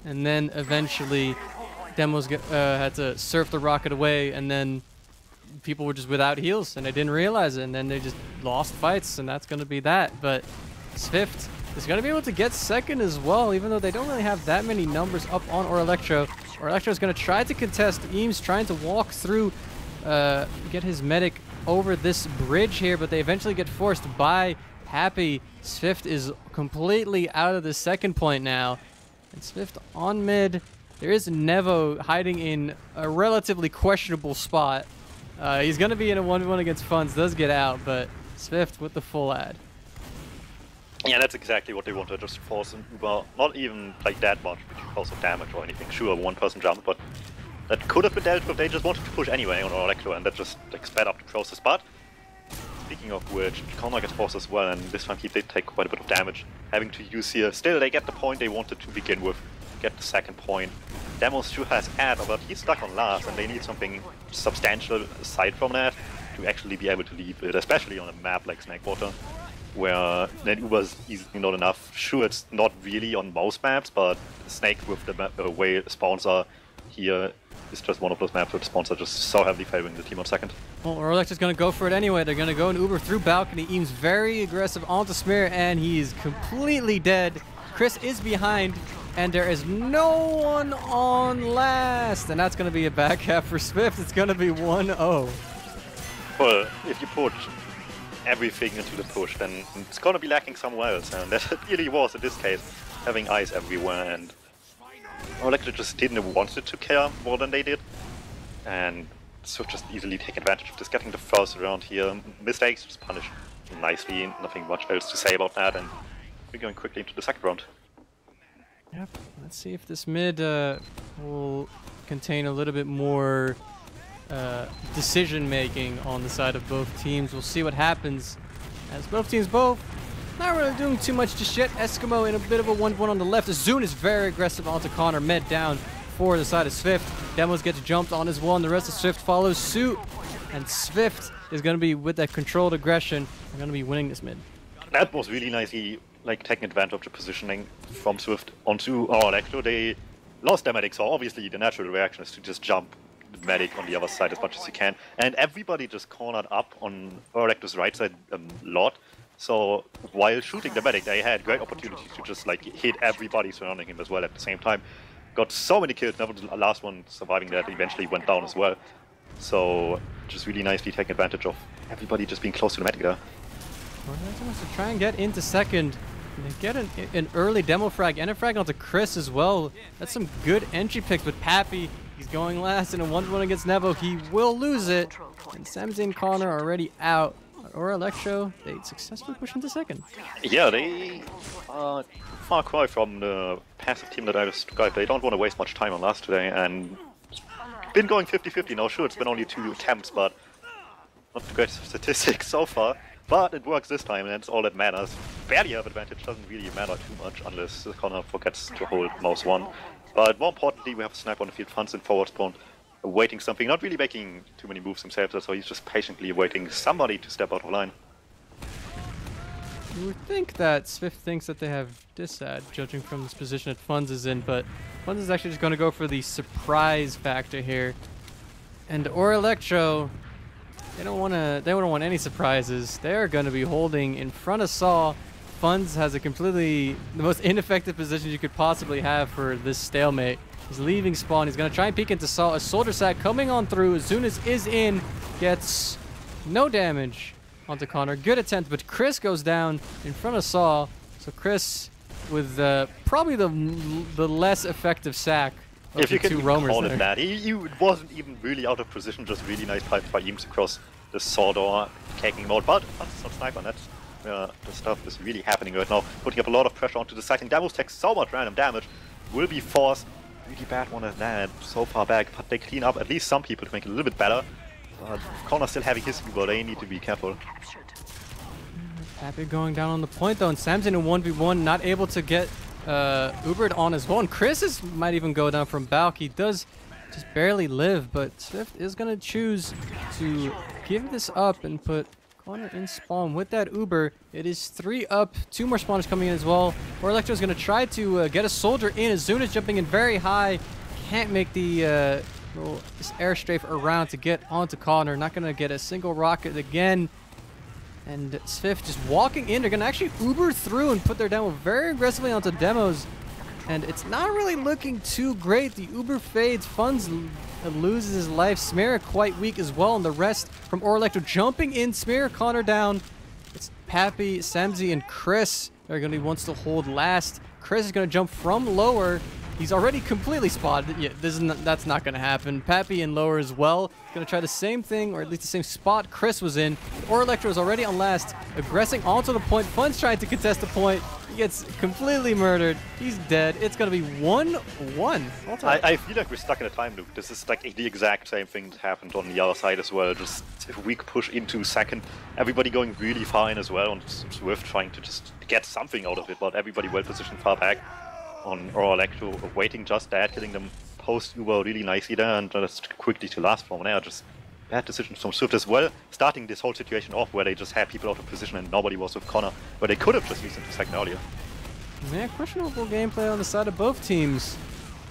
[SPEAKER 2] and then eventually Demos had to surf the rocket away, and then people were just without heals and they didn't realize it, and then they just lost fights, and that's going to be that. But Svift is going to be able to get second as well, even though they don't really have that many numbers up on Elektro. Elektro is going to try to contest. Eames trying to walk through, get his medic over this bridge here, but they eventually get forced by Happy. Svift is completely out of the second point now. And Svift on mid. There is Nevo hiding in a relatively questionable spot. He's going to be in a 1v1 against Funds, does get out, but Svift with the full ad.
[SPEAKER 1] Yeah, that's exactly what they want to just force him. Well, not even like that much because of damage or anything. Sure, one person jump, but that could have been dealt with. They just wanted to push anyway on Elektro, and that just like sped up the process. But speaking of which, Connor gets forced as well, and this time he did take quite a bit of damage having to use here. Still, they get the point they wanted to begin with. Get the second point. Demos sure has ad, but he's stuck on last, and they need something substantial aside from that to actually be able to leave it, especially on a map like Snakewater, where then Uber's easily not enough. Sure, it's not really on most maps, but Snake with the way spawns are here is just one of those maps where the spawns are just so heavily favoring the team on second.
[SPEAKER 2] Well, Orlex is going to go for it anyway. They're going to go and Uber through balcony. Eames very aggressive onto Smear, and he's completely dead. Chris is behind, and there is no one on last. And that's going to be a back half for Svift. It's going to be 1-0.
[SPEAKER 1] Well, if you put everything into the push, then it's going to be lacking somewhere else. And that really was, in this case, having eyes everywhere. And Elektro just didn't want it to care more than they did. And so just easily take advantage of this, getting the first round here. Mistakes just punished nicely, nothing much else to say about that. And we're going quickly into the second round.
[SPEAKER 2] Yep, let's see if this mid will contain a little bit more decision making on the side of both teams. We'll see what happens as both teams not really doing too much just yet. Eskimo in a bit of a 1v1 on the left. Azun is very aggressive onto Connor. Med down for the side of Svift. Demos gets jumped on as well, and the rest of Svift follows suit. And Svift is going to be, with that controlled aggression, they're going to be winning this mid.
[SPEAKER 1] That was really nicely like taking advantage of the positioning from Svift onto Elektro. They lost their medic, so obviously the natural reaction is to just jump the medic on the other side as much as you can. And everybody just cornered up on Elektro's right side a lot. So while shooting the medic, they had great opportunities to just like hit everybody surrounding him as well at the same time. Got so many kills, never the last one surviving that eventually went down as well. So just really nicely taking advantage of everybody just being close to the medic there.
[SPEAKER 2] Orlex wants to try and get into second. They get an early demo frag and a frag onto Chris as well. That's some good entry picks with Pappy. He's going last in a 1v1 against Nevo. He will lose it. And Samzy and Connor are already out. Or Elektro, they successfully push into second.
[SPEAKER 1] Yeah, they are far cry from the passive team that I described. They don't want to waste much time on last today, and been going 50-50 now. Sure, it's been only 2 attempts, but not the greatest statistics so far. But it works this time, and that's all that matters. Barely have advantage, doesn't really matter too much unless Connor forgets to hold mouse 1. But more importantly, we have a sniper on the field, Funds in forward spawn, awaiting something, not really making too many moves himself, so he's just patiently awaiting somebody to step out of line.
[SPEAKER 2] You would think that Svift thinks that they have disad, judging from this position that Funds is in, but Funds is actually just going to go for the surprise factor here. And Elektro, they don't want any surprises. They're going to be holding in front of Saw. Funds has the most ineffective position you could possibly have for this stalemate. He's leaving spawn. He's going to try and peek into Saw. A soldier sack coming on through. As soon as is in, gets no damage onto Connor. Good attempt, but Chris goes down in front of Saw. So Chris with probably the less effective sack of
[SPEAKER 1] if you
[SPEAKER 2] the
[SPEAKER 1] can
[SPEAKER 2] two roamers
[SPEAKER 1] call
[SPEAKER 2] there.
[SPEAKER 1] it that. He wasn't even really out of position, just really nice pipes by Eames across the saw door, taking him out. But it's not sniper, that's the stuff is really happening right now. Putting up a lot of pressure onto the side, and Davos takes so much random damage. Will be forced. Really bad one at that, so far back, but they clean up at least some people to make it a little bit better. But Connor still having his Uber, they need to be careful.
[SPEAKER 2] Happy going down on the point though, and Sam's in a 1v1, not able to get Ubered on his own. Chris might even go down from Balk. He does just barely live, but Svift is going to choose to give this up and put Connor in spawn with that Uber. It is 3 up, 2 more spawners coming in as well. Elektro is going to try to get a soldier in. Azun is jumping in very high. Can't make the Little just airstrafe around to get onto Connor. Not going to get a single rocket again. And Svift just walking in. They're going to actually Uber through and put their demo very aggressively onto demos. And it's not really looking too great. The Uber fades. Funds loses his life. Smear quite weak as well. And the rest from Elektro jumping in. Smear, Connor down. It's Pappy, Samzy, and Chris. They're going to be ones to hold last. Chris is going to jump from lower. He's already completely spotted. Yeah, that's not going to happen. Pappy in lower as well. Going to try the same thing, or at least the same spot Chris was in. Elektro is already on last, aggressing onto the point. Fun's trying to contest the point. He gets completely murdered. He's dead. It's going to be 1-1.
[SPEAKER 1] I feel like we're stuck in a time loop. This is like the exact same thing that happened on the other side as well. Just a weak push into second. Everybody going really far in as well, and Swift trying to just get something out of it, but everybody well positioned far back. On Elektro waiting just that, killing them post-Uber really nicely there, and just quickly to last from there. Just bad decisions from Swift as well, starting this whole situation off where they just had people out of position and nobody was with Connor, where they could have just used into second earlier.
[SPEAKER 2] Yeah, questionable gameplay on the side of both teams.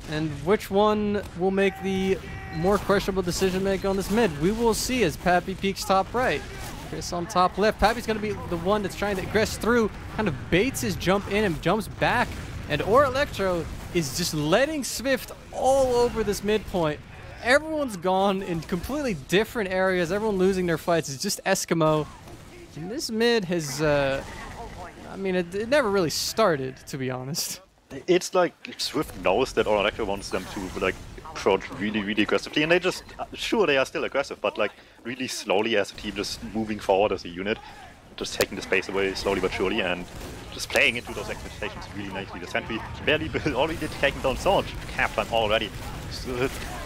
[SPEAKER 2] And which one will make the more questionable decision making on this mid? We will see as Pappy peeks top right. Chris on top left. Pappy's going to be the one that's trying to aggress through, kind of baits his jump in and jumps back. And Elektro is just letting Svift all over this midpoint. Everyone's gone in completely different areas. Everyone losing their fights. It's just Eskimo. And this mid has, I mean, it never really started, to be honest.
[SPEAKER 1] It's like Swift knows that Elektro wants them to like approach really, really aggressively, and they just, sure, they are still aggressive, but like really slowly as a team, just moving forward as a unit, just taking the space away slowly but surely, and just playing into those expectations really nicely. The sentry barely already taking down so much cap time already. So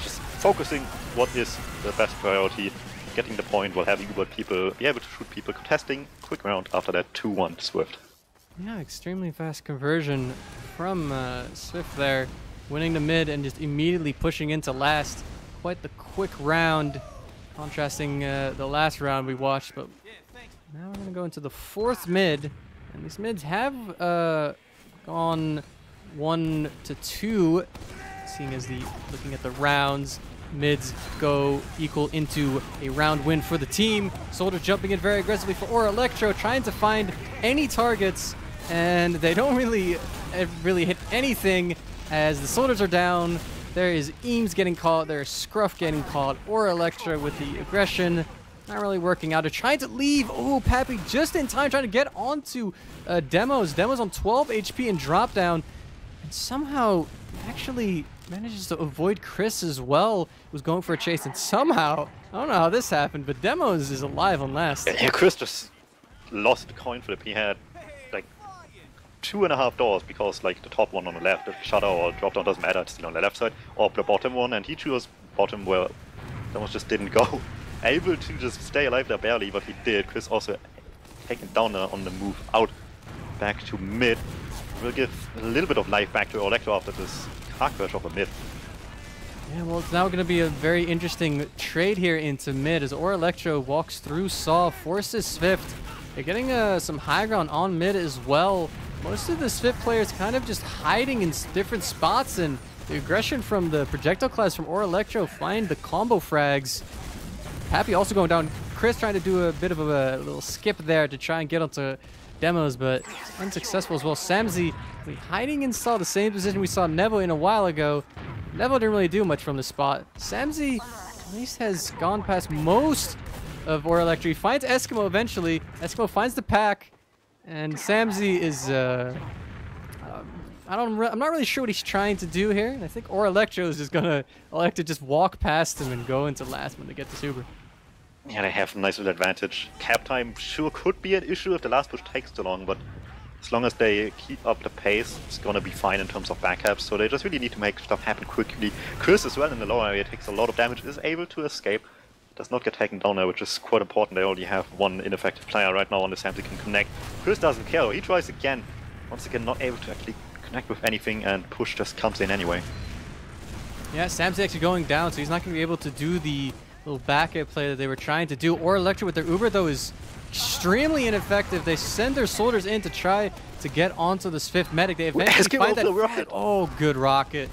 [SPEAKER 1] just focusing what is the best priority, getting the point while having Uber people be able to shoot people, contesting, quick round after that 2-1 Swift.
[SPEAKER 2] Yeah, extremely fast conversion from Svift there, winning the mid and just immediately pushing into last. Quite the quick round, contrasting the last round we watched, but now we're going to go into the fourth mid. And these mids have gone 1-2, seeing as looking at the rounds, mids go equal into a round win for the team. Soldier jumping in very aggressively for Elektro, trying to find any targets, and they don't really hit anything as the soldiers are down. There is Eames getting caught, there's Scruff getting caught, Elektro with the aggression. Not really working out. They're trying to leave. Oh, Pappy just in time, trying to get onto Demos. Demos on 12 HP and drop down. And somehow actually manages to avoid Chris as well. Was going for a chase, and somehow, I don't know how this happened, but Demos is alive on last.
[SPEAKER 1] Yeah, Chris just lost the coin flip. He had like 2.5 doors, because like the top one on the left, the shutter or drop down doesn't matter, it's still on the left side, or the bottom one, and he chose bottom where Demos just didn't go. Able to just stay alive there barely, but he did. Chris also taken down on the move out back to mid. Will give a little bit of life back to Elektro after this car crash of a mid.
[SPEAKER 2] Yeah, well, it's now going to be a very interesting trade here into mid as Elektro walks through Saw, forces Svift. They're getting some high ground on mid as well. Most of the Svift players kind of just hiding in different spots, and the aggression from the projectile class from Elektro find the combo frags. Pappy also going down. Chris trying to do a bit of a little skip there to try and get onto Demos, but unsuccessful as well. Samzy hiding in Saw, the same position we saw Nevo in a while ago. Nevo didn't really do much from the spot. Samzy at least has gone past most of Elektro. He finds Eskimo eventually. Eskimo finds the pack, and Samzy is I'm not really sure what he's trying to do here. I think Elektro is just gonna elect to just walk past him and go into last when they get to Super.
[SPEAKER 1] Yeah, they have a nice little advantage. Cap time sure could be an issue if the last push takes too long, but as long as they keep up the pace, it's gonna be fine in terms of backups. So they just really need to make stuff happen quickly. Chris as well in the lower area takes a lot of damage, is able to escape, does not get taken down there, which is quite important. They only have one ineffective player right now on the Sam that can connect. Chris doesn't care though, he tries again. Once again, not able to actually connect with anything, and push just comes in anyway.
[SPEAKER 2] Yeah, Sam's actually going down, so he's not going to be able to do the little backup play that they were trying to do. Elektro with their Uber, though, is extremely ineffective. They send their soldiers in to try to get onto the Svift medic. They eventually find that rocket. Oh, good rocket.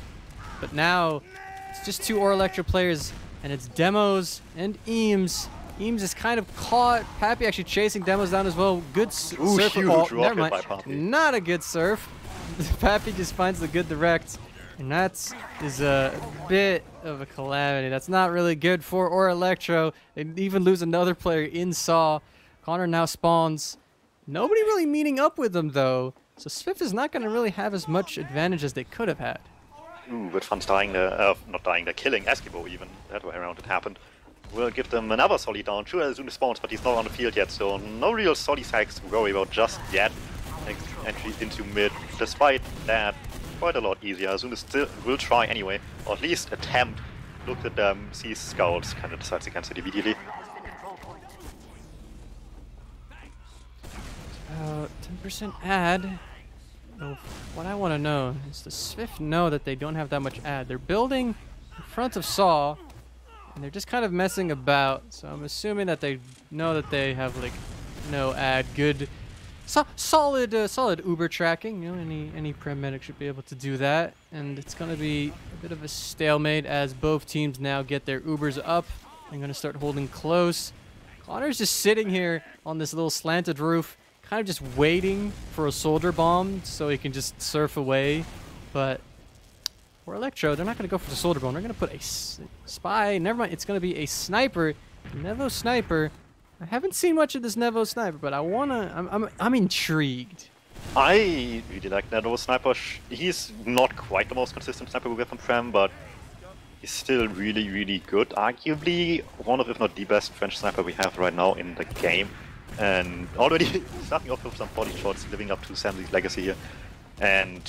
[SPEAKER 2] But now It's just 2 Elektro players, and it's Demos and Eames. Eames is kind of caught. Pappy actually chasing Demos down as well. Good surf. Oh, never mind. Not a good surf. Pappy just finds the good direct, and that is a bit of a calamity. That's not really good for Elektro. They even lose another player in Saw. Connor now spawns. Nobody really meeting up with them though, so Svift is not going to really have as much advantage as they could have had.
[SPEAKER 1] Ooh, but Fun's dying there, not dying there, killing Eskimo even. That way around it happened. We'll give them another Solly down. Sure, as soon as spawns, but he's not on the field yet, so no real Solly sacks to worry about just yet. Entry into mid, despite that, quite a lot easier. As soon as still will try anyway, or at least attempt. Look at them, sees scouts, kind of decides against it immediately.
[SPEAKER 2] 10% ad. Oh, what I want to know is does Svift know that they don't have that much ad? They're building in front of Saw, and they're just kind of messing about. So I'm assuming that they know that they have like no ad. Good, solid Uber tracking. You know, any paramedic should be able to do that. And it's gonna be a bit of a stalemate as both teams now get their Ubers up. They're gonna start holding close. Connor's just sitting here on this little slanted roof, kind of just waiting for a soldier bomb so he can just surf away. But for Elektro, they're not going to go for the soldier bomb. They're going to put a spy. Never mind, it's going to be a sniper. Nevo sniper. I haven't seen much of this Nevo sniper, but I'm intrigued.
[SPEAKER 1] I really like Nevo sniper. He's not quite the most consistent sniper we get from Prem, but he's still really, really good. Arguably one of, if not the best French sniper we have right now in the game. And already starting off with some body shots, living up to Samsy's legacy here. And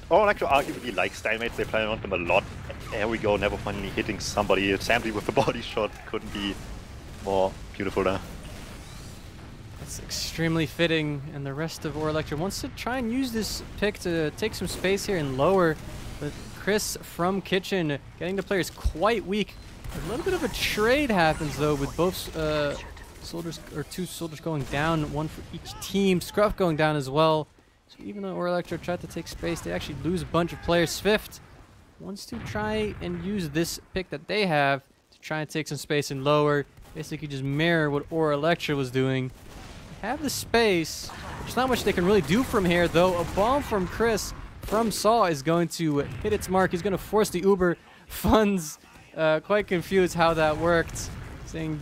[SPEAKER 1] Elektro arguably like stalemates, they play around them a lot. And there we go, never finally hitting somebody. Samsy with the body shot couldn't be more beautiful there.
[SPEAKER 2] That's extremely fitting, and the rest of Elektro wants to try and use this pick to take some space here and lower. But Chris from Kitchen getting the players quite weak. A little bit of a trade happens though with both soldiers, or 2 soldiers going down, 1 for each team. Scruff going down as well. So even though Elektro tried to take space, they actually lose a bunch of players. Svift wants to try and use this pick that they have to try and take some space and lower. Basically just mirror what Elektro was doing. They have the space. There's not much they can really do from here though. A bomb from Chris from Saw is going to hit its mark. He's going to force the Uber. Fun's quite confused how that worked.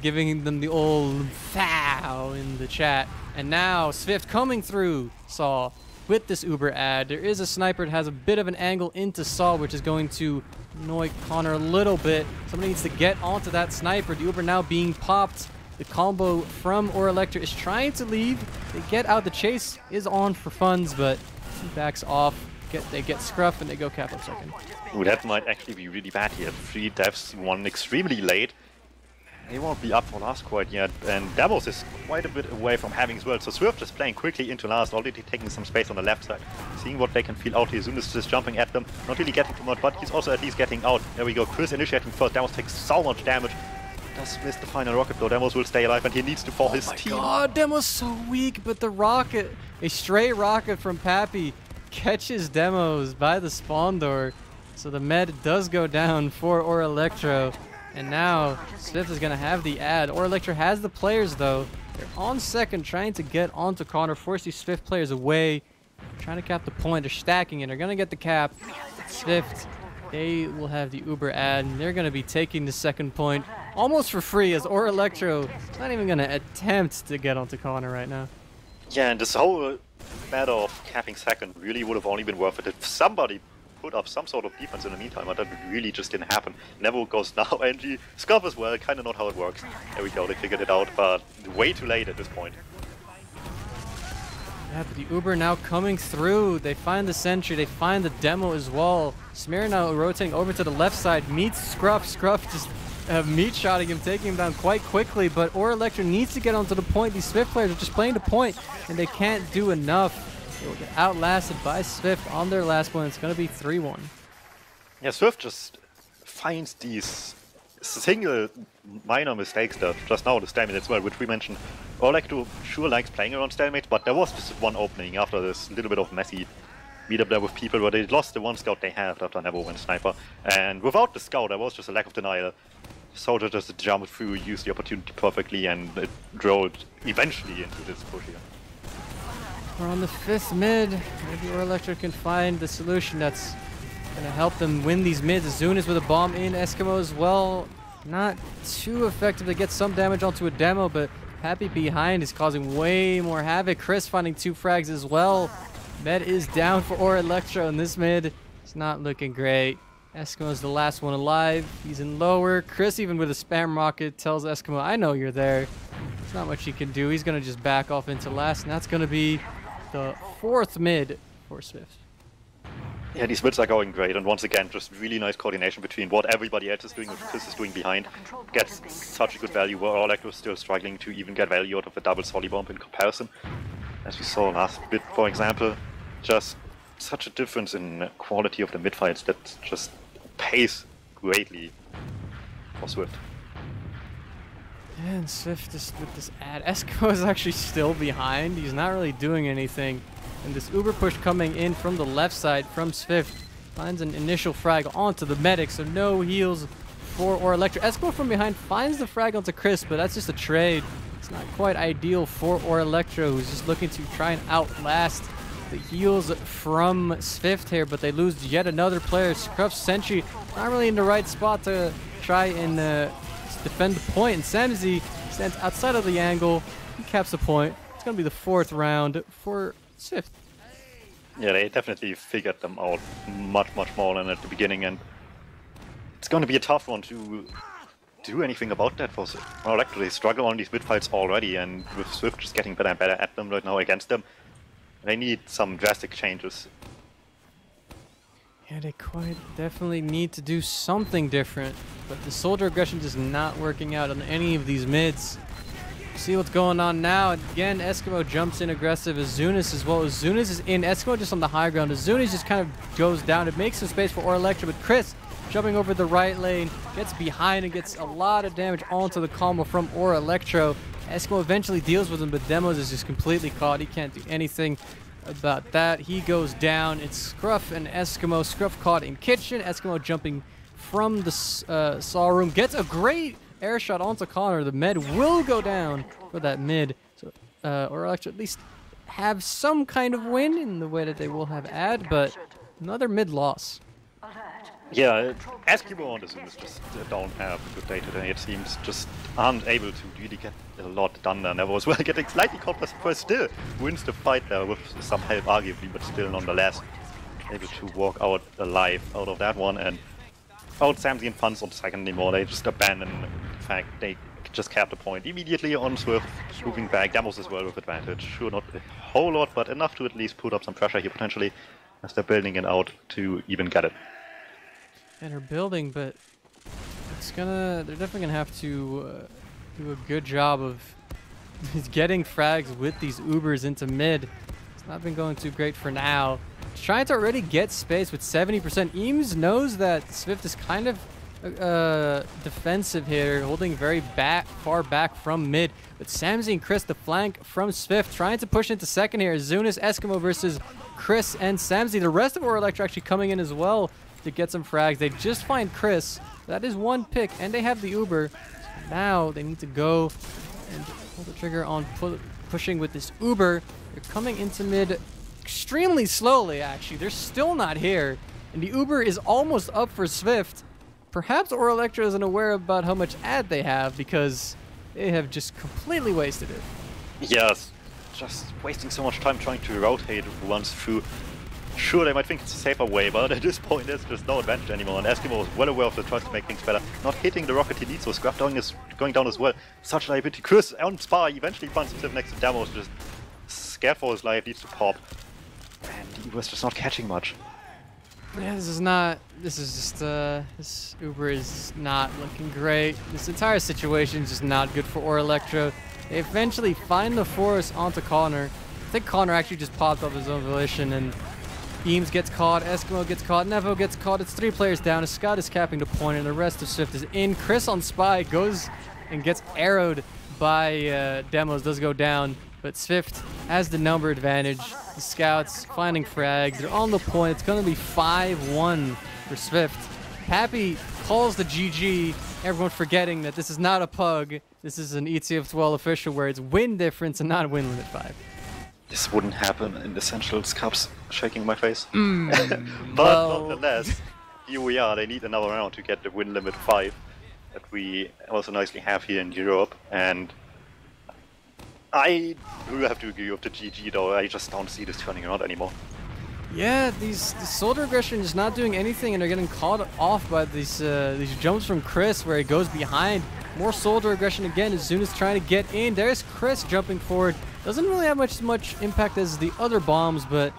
[SPEAKER 2] Giving them the old foul in the chat. And now Svift coming through Saw with this Uber ad. There is a sniper that has a bit of an angle into Saw, which is going to annoy Connor a little bit. Somebody needs to get onto that sniper. The Uber now being popped. The combo from Elektro is trying to leave. They get out. The chase is on for Funds, but he backs off. They get Scruff and they go cap up second.
[SPEAKER 1] Ooh, that might actually be really bad here. 3 devs, 1 extremely late. He won't be up for last quite yet, and Demos is quite a bit away from having as well, so Swift is playing quickly into last, already taking some space on the left side, seeing what they can feel out here. As soon as just jumping at them, not really getting too much, but he's also at least getting out. There we go, Chris initiating first. Demos takes so much damage, does miss the final rocket though. Demos will stay alive and he needs to fall his team.
[SPEAKER 2] God, Demos so weak, but the rocket, a stray rocket from Pappy catches Demos by the spawn door, so the med does go down for Elektro. And now Svift is going to have the ad. Elektro has the players though. They're on second, trying to get onto Connor, force these Svift players away. Trying to cap the point. They're stacking it. They're going to get the cap. Svift, they will have the Uber ad. And they're going to be taking the second point almost for free, as Elektro is not even going to attempt to get onto Connor right now.
[SPEAKER 1] Yeah, and this whole matter of capping second really would have only been worth it if somebody put up some sort of defense in the meantime, but that really just didn't happen. Nevo goes now, and Scuff as well, kind of not how it works. There we go, they figured it out, but way too late at this point.
[SPEAKER 2] Yeah, but the Uber now coming through. They find the sentry, they find the demo as well. Smear now rotating over to the left side, meets Scruff. Scruff just meat shotting him, taking him down quite quickly, but Elektro needs to get onto the point. These Svift players are just playing the point, and they can't do enough. They will get outlasted by Svift on their last one. It's going to be 3-1.
[SPEAKER 1] Yeah, Swift just finds these single minor mistakes there. Just now the stalemate as well, which we mentioned. Elektro sure likes playing around stalemates, but there was just one opening after this little bit of messy meet up there with people where they lost the one scout they had after Never went sniper. And without the scout, there was just a lack of denial. Soldier just jumped through, used the opportunity perfectly, and it drove eventually into this push here.
[SPEAKER 2] We're on the 5th mid. Maybe Elektro can find the solution that's going to help them win these mids. Azunas with a bomb in, Eskimo as well. Not too effective to get some damage onto a demo, but Happy behind is causing way more havoc. Chris finding 2 frags as well. Med is down for Elektro in this mid. It's not looking great. Eskimo's the last one alive. He's in lower. Chris, even with a spam rocket, tells Eskimo, I know you're there. There's not much he can do. He's going to just back off into last, and that's going to be the 4th mid for Svift.
[SPEAKER 1] Yeah, these mids are going great, and once again, just really nice coordination between what everybody else is doing and what Chris is doing behind. Gets such a good value, where Elektro is still struggling to even get value out of a double solid bomb in comparison. As we saw last bit, for example, just such a difference in quality of the mid fights that just pays greatly for Svift.
[SPEAKER 2] Yeah, and Svift is with this ad. Eskimo is actually still behind. He's not really doing anything. And this Uber push coming in from the left side from Svift finds an initial frag onto the medic, so no heals for Elektro. Eskimo from behind finds the frag onto Chris, but that's just a trade. It's not quite ideal for Elektro, who's just looking to try and outlast the heals from Svift here, but they lose yet another player. Scruff's Sentry not really in the right spot to try and defend the point, and Samzy stands outside of the angle. He caps the point. It's going to be the 4th round for Svift.
[SPEAKER 1] Yeah, they definitely figured them out much more than at the beginning, and it's going to be a tough one to do anything about that for Elektro. They struggle on these mid fights already, and with Svift just getting better and better at them right now against them, they need some drastic changes.
[SPEAKER 2] Yeah, they quite definitely need to do something different, but the soldier aggression just not working out on any of these mids. See what's going on now. Again, Eskimo jumps in aggressive. Azunas as well. Azunas is in. Eskimo just on the high ground. Azunas just kind of goes down. It makes some space for Elektro, but Chris jumping over the right lane gets behind and gets a lot of damage onto the combo from Elektro. Eskimo eventually deals with him, but Demos is just completely caught. He can't do anything about that. He goes down. It's Scruff and Eskimo. Scruff caught in kitchen. Eskimo jumping from the saw room. Gets a great air shot onto Connor. The med will go down for that mid. So, Elektro at least have some kind of win in the way that they will have ad, but another mid loss.
[SPEAKER 1] Yeah, Eskimo and Azunas just don't have a good day today. It seems just aren't able to really get a lot done there. Never as well, getting slightly caught by surprise, still wins the fight there with some help arguably, but still nonetheless able to walk out alive out of that one. And out Samzy and Funds on the second anymore, they just abandon the fact they just capped the point immediately on Swift, moving back. Demos as well with advantage. Sure, not a whole lot, but enough to at least put up some pressure here potentially as they're building it out to even get it.
[SPEAKER 2] And they're building, but they're definitely gonna have to do a good job of getting frags with these Ubers into mid. It's not been going too great for now. Trying to already get space with 70%. Eames knows that Svift is kind of defensive here, holding very far back from mid. But Samzy and Chris, the flank from Svift, trying to push into second here. Azunas, Eskimo versus Chris and Samzy. The rest of Elektro actually coming in as well to get some frags. They just find Chris. That is one pick, and they have the Uber. So now they need to go and pull the trigger on pushing with this Uber. They're coming into mid extremely slowly, actually. They're still not here, and the Uber is almost up for Svift. Perhaps Elektro isn't aware about how much ad they have, because they have just completely wasted it.
[SPEAKER 1] Yes, just wasting so much time trying to rotate once through. Sure, they might think it's a safer way, but at this point there's just no advantage anymore, and Eskimo is well aware of the tries to make things better. Not hitting the rocket he needs, so Scruff is going down as well. Such liability. Chris on Spa eventually finds himself next to Demos, just scared for his life, needs to pop. And he was just not catching much.
[SPEAKER 2] Yeah, this Uber is not looking great. This entire situation is just not good for Elektro. They eventually find the force onto Connor. I think Connor actually just popped off his own volition, and Eames gets caught, Eskimo gets caught, Nevo gets caught. It's 3 players down. A Scout is capping the point, and the rest of Svift is in. Chris on Spy goes and gets arrowed by Demos, does go down, but Svift has the number advantage. The scouts finding frags. They're on the point. It's going to be 5-1 for Svift. Pappy calls the GG. Everyone forgetting that this is not a pug. This is an ETF2L official where it's win difference and not win limit 5.
[SPEAKER 1] This wouldn't happen in Essentials Cups, shaking my face. But
[SPEAKER 2] well,
[SPEAKER 1] nonetheless, here we are. They need another round to get the win limit 5 that we also nicely have here in Europe. And I do have to agree with the GG though. I just don't see this turning around anymore.
[SPEAKER 2] Yeah, the soldier aggression is not doing anything, and they're getting caught off by these jumps from Chris where he goes behind. More soldier aggression again as soon as trying to get in. There's Chris jumping forward. Doesn't really have much impact as the other bombs, but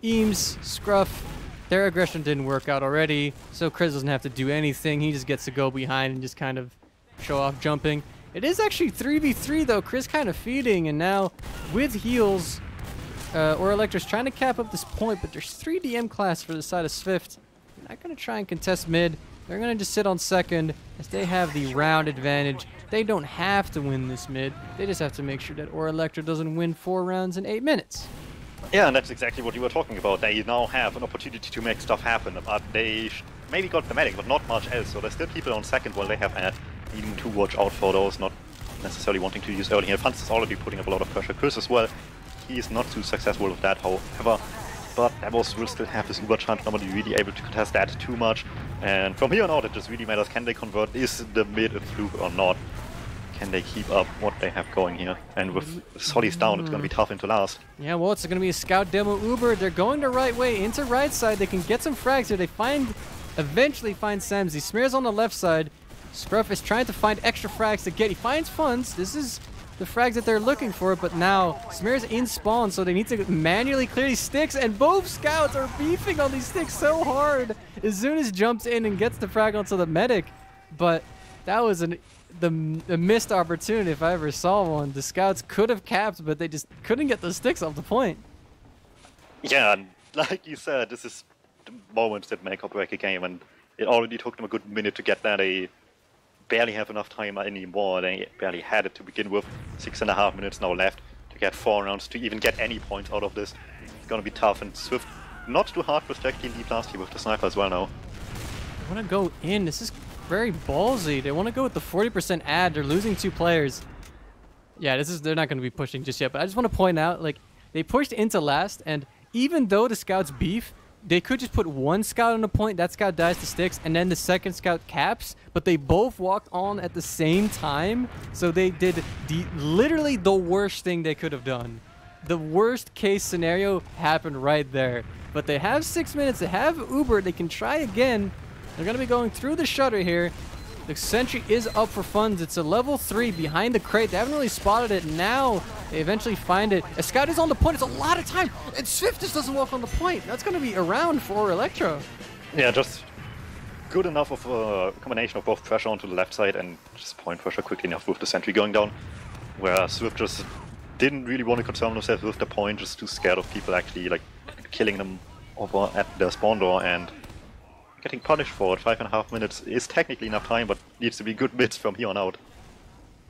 [SPEAKER 2] Eames, Scruff, their aggression didn't work out already, so Chris doesn't have to do anything. He just gets to go behind and just kind of show off jumping. It is actually 3v3 though. Chris kind of feeding, and now with heals, or Elektro's trying to cap up this point, but there's 3 DM class for the side of Svift. They're not going to try and contest mid. They're going to just sit on second as they have the round advantage. They don't have to win this mid. They just have to make sure that Elektro doesn't win 4 rounds in 8 minutes.
[SPEAKER 1] Yeah, and that's exactly what you were talking about. They now have an opportunity to make stuff happen, but they maybe got the medic, but not much else. So there's still people on second while they have ad. Needing to watch out for those, not necessarily wanting to use early here. Funds is already putting up a lot of pressure. Chris as well. He is not too successful with that, however. But Davos will still have his Uber chance. Nobody really able to contest that too much. And from here on out, it just really matters. Can they convert? Is the mid a fluke or not? Can they keep up what they have going here? And with Solly's down, it's going to be tough into last.
[SPEAKER 2] Yeah, well, it's going to be a scout demo Uber. They're going the right way into right side. They can get some frags here. They eventually find Samsy. Smears on the left side. Scruff is trying to find extra frags to get. He finds funds. This is the frags that they're looking for, but now Smear's in spawn, so they need to manually clear these sticks, and both scouts are beefing on these sticks so hard. As soon as jumps in and gets the frag onto the medic, but that was a missed opportunity if I ever saw one. The scouts could have capped, but they just couldn't get those sticks off the point.
[SPEAKER 1] Yeah, and like you said, this is the moments that make or break a game, and it already took them a good minute to get that. They barely have enough time anymore. They barely had it to begin with. 6.5 minutes now left to get 4 rounds, to even get any points out of this. It's gonna be tough, and Svift not too hard protecting deep last year with the sniper as well now.
[SPEAKER 2] They want to go in. This is very ballsy. They want to go with the 40% ad. They're losing 2 players. Yeah, they're not going to be pushing just yet, but I just want to point out, like, they pushed into last, and even though the scouts beef, they could just put 1 scout on the point, that scout dies to sticks, and then the second scout caps, but they both walked on at the same time, so they did literally the worst thing they could have done. The worst case scenario happened right there. But they have 6 minutes, they have Uber, they can try again. They're going to be going through the shutter here. The sentry is up for funds. It's a level 3 behind the crate. They haven't really spotted it. Now they eventually find it. A scout is on the point. It's a lot of time. And Svift just doesn't walk on the point. That's going to be around for Elektro.
[SPEAKER 1] Yeah, just good enough of a combination of both pressure onto the left side and just point pressure quickly enough with the sentry going down. Where Svift just didn't really want to concern themselves with the point, just too scared of people actually like killing them over at their spawn door and getting punished for it. 5.5 minutes is technically enough time, but needs to be good bits from here on out.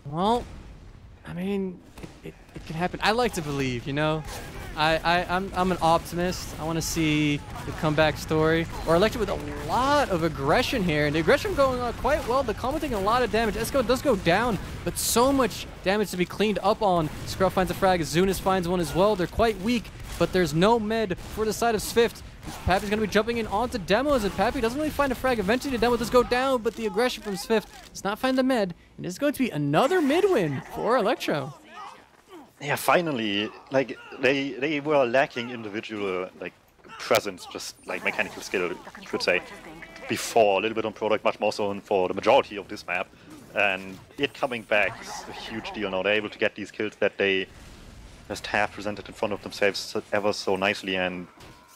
[SPEAKER 2] Well, I mean, it can happen. I like to believe, you know? I'm an optimist. I want to see the comeback story. Or Elektro with a lot of aggression here. And the aggression going on quite well. The combo taking a lot of damage. Esco does go down, but so much damage to be cleaned up on. Scruff finds a frag. Zunis finds one as well. They're quite weak, but there's no med for the side of Svift. Pappy's going to be jumping in onto demos, and Pappy doesn't really find a frag. Eventually the demo does go down, but the aggression from Svift does not find the med. And it's going to be another mid win for Elektro.
[SPEAKER 1] Yeah, finally, like they were lacking individual like presence, just like mechanical skill, I should say, before. A little bit on product, much more so for the majority of this map. And it coming back is a huge deal now. They're able to get these kills that they just have presented in front of themselves ever so nicely, and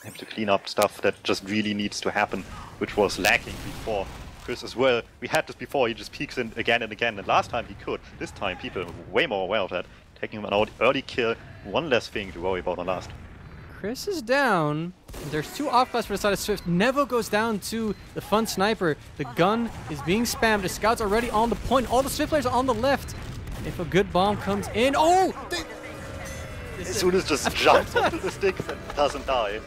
[SPEAKER 1] have to clean up stuff that just really needs to happen, which was lacking before. Chris as well, we had this before, he just peeks in again and again, and last time he could. This time people are way more aware of that. Taking him out, early kill, one less thing to worry about on last.
[SPEAKER 2] Chris is down. There's 2 off-class for the side of Svift. Nevo goes down to the fun sniper. The gun is being spammed. The scouts are already on the point. All the Svift players are on the left. And if a good bomb comes in... Oh!
[SPEAKER 1] as soon as just jumps onto the sticks and doesn't die.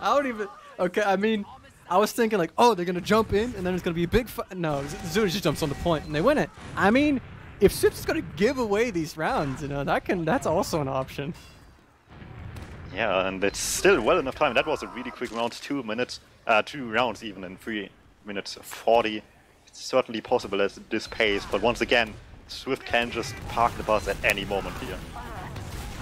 [SPEAKER 2] I don't even. Okay, I mean, I was thinking like, oh, they're gonna jump in and then it's gonna be a big fight. No, Zuna just jumps on the point and they win it. I mean, if Svift is gonna give away these rounds, you know, that's also an option.
[SPEAKER 1] Yeah, and it's still well enough time. That was a really quick round, 2 minutes, 2 rounds even in 3 minutes 40. It's certainly possible at this pace, but once again, Svift can just park the bus at any moment here.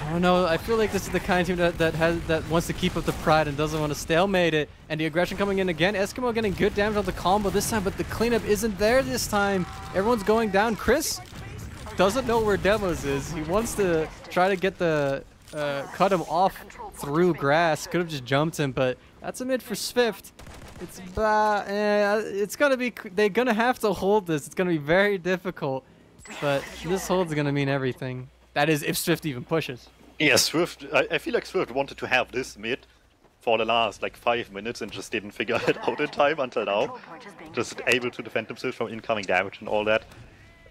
[SPEAKER 2] I don't know. I feel like this is the kind of team that wants to keep up the pride and doesn't want to stalemate it. And the aggression coming in again. Eskimo getting good damage on the combo this time, but the cleanup isn't there this time. Everyone's going down. Chris doesn't know where Demos is. He wants to try to get the cut him off through grass. Could have just jumped him, but that's a mid for Svift. It's gonna be. They're gonna have to hold this. It's gonna be very difficult, but this hold's gonna mean everything. That is, if Svift even pushes.
[SPEAKER 1] Yeah, Svift. I feel like Svift wanted to have this mid for the last like 5 minutes and just didn't figure it out in time until now. Just able to defend themselves from incoming damage and all that.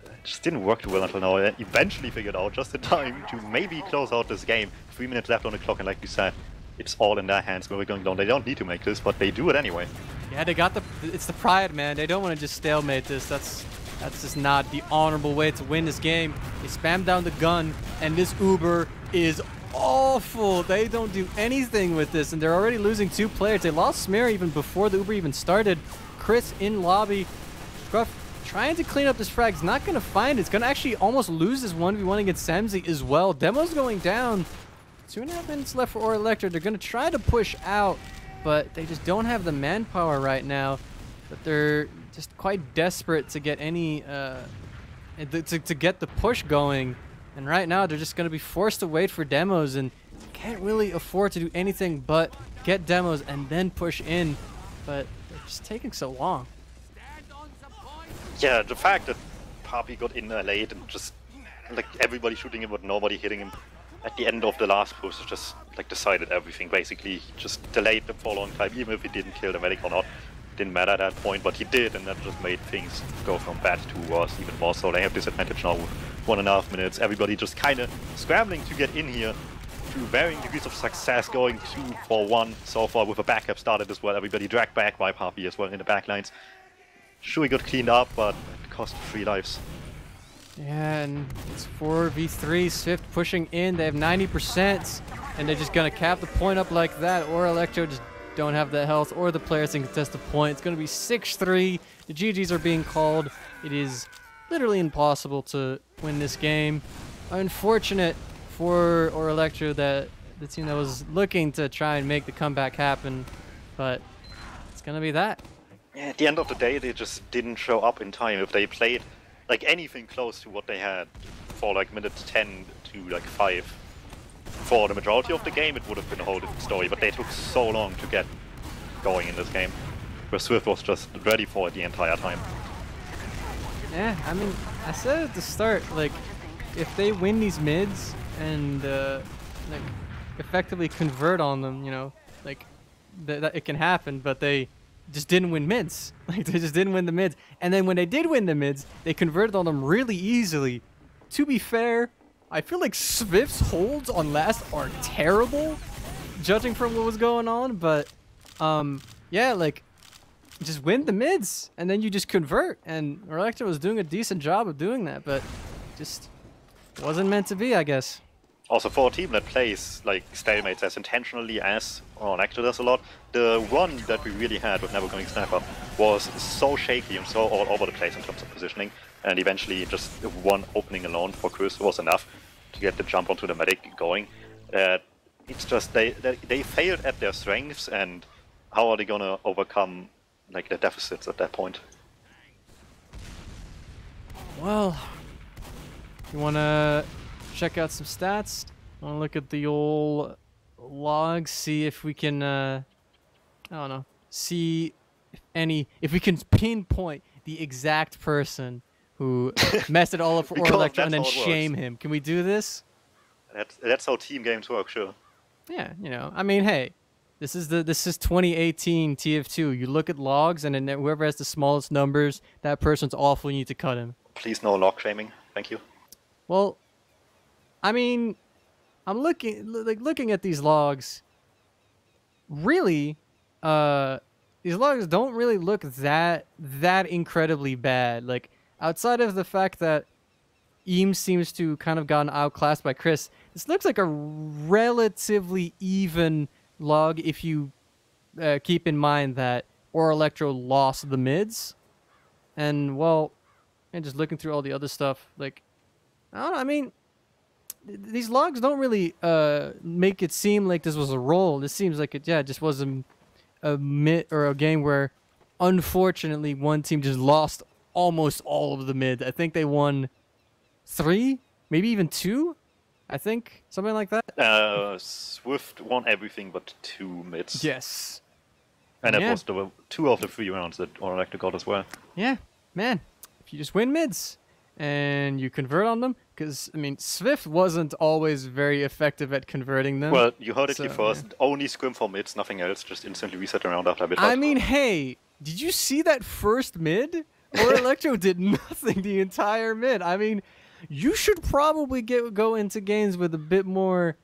[SPEAKER 1] It just didn't work too well until now. They eventually figured out just in time to maybe close out this game. 3 minutes left on the clock, and like you said, it's all in their hands when we're going down. They don't need to make this, but they do it anyway.
[SPEAKER 2] Yeah, they got it's the pride, man. They don't want to just stalemate this. That's just not the honorable way to win this game. They spam down the gun, and this Uber is awful. They don't do anything with this, and they're already losing 2 players. They lost Smear even before the Uber even started. Chris in lobby. Gruff trying to clean up this frag. He's not going to find it. It's going to actually almost lose this 1v1 against Samzy as well. Demo's going down. 2.5 minutes left for Elektro. They're going to try to push out, but they just don't have the manpower right now. But they're just quite desperate to get any to get the push going. And right now they're just going to be forced to wait for demos and can't really afford to do anything but get demos and then push in. But they're just taking so long.
[SPEAKER 1] Yeah, the fact that Papi got in there late and just like everybody shooting him but nobody hitting him at the end of the last push just like decided everything. Basically, he just delayed them for a long time, even if he didn't kill the medic or not. Didn't matter at that point, but he did, and that just made things go from bad to worse even more. So they have this advantage now with 1.5 minutes. Everybody just kind of scrambling to get in here to varying degrees of success, going 2 for 1 so far with a backup started as well. Everybody dragged back by Papi as well in the backlines. Sure, he got cleaned up, but it cost 3 lives.
[SPEAKER 2] Yeah, and it's 4v3. Svift pushing in. They have 90%, and they're just gonna cap the point up like that, or Elektro just don't have the health or the players can contest the point. It's going to be 6-3. The GGs are being called. It is literally impossible to win this game. Unfortunate for Elektro, that the team that was looking to try and make the comeback happen, but it's going to be that.
[SPEAKER 1] Yeah, at the end of the day, they just didn't show up in time. If they played like anything close to what they had for like minutes 10 to like 5, for the majority of the game, it would have been a whole different story, but they took so long to get going in this game, where Svift was just ready for it the entire time.
[SPEAKER 2] Yeah, I mean, I said at the start, like, if they win these mids and like effectively convert on them, you know, like that it can happen, but they just didn't win mids. Like, they just didn't win the mids. And then when they did win the mids, they converted on them really easily. To be fair, I feel like Svift's holds on last are terrible, judging from what was going on, but yeah, like, just win the mids and then you just convert, and Elektro was doing a decent job of doing that, but just wasn't meant to be, I guess.
[SPEAKER 1] Also, for a team that plays like stalemates as intentionally as Elektro does a lot, the one that we really had with Never Going Sniper was so shaky and so all over the place in terms of positioning, and eventually just one opening alone for Chris was enough to get the jump onto the medic going. It's just they failed at their strengths, and how are they gonna overcome like the deficits at that point?
[SPEAKER 2] Well, you wanna check out some stats? Wanna look at the old logs, see if we can I don't know, see if we can pinpoint the exact person who messed it all up for Elektro and then shame him. Can we do this?
[SPEAKER 1] That's how team games work, sure.
[SPEAKER 2] Yeah, you know, I mean, hey, this is 2018 TF2. You look at logs, and then whoever has the smallest numbers, that person's awful. You need to cut him.
[SPEAKER 1] Please no log shaming, thank you.
[SPEAKER 2] Well, I mean, I'm looking at these logs. Really, these logs don't really look that incredibly bad. Like, outside of the fact that Eames seems to kind of gotten outclassed by Chris, this looks like a relatively even log if you keep in mind that Elektro lost the mids. And, well, and just looking through all the other stuff, like, I don't know, I mean, these logs don't really make it seem like this was a roll. This seems like it just was a mid or a game where, unfortunately, one team just lost almost all of the mid. I think they won 3, maybe even 2. I think something like that.
[SPEAKER 1] Swift won everything but 2 mids.
[SPEAKER 2] Yes.
[SPEAKER 1] And that was the 2 of the 3 rounds that Elektro got as well.
[SPEAKER 2] Yeah, man. If you just win mids and you convert on them, because, I mean, Svift wasn't always very effective at converting them.
[SPEAKER 1] Well, you heard it here first. Yeah. Only scrim for mids, nothing else. Just instantly reset around after a bit.
[SPEAKER 2] I mean, hey, did you see that first mid? Elektro did nothing the entire mid. I mean, you should probably go into games with a bit more,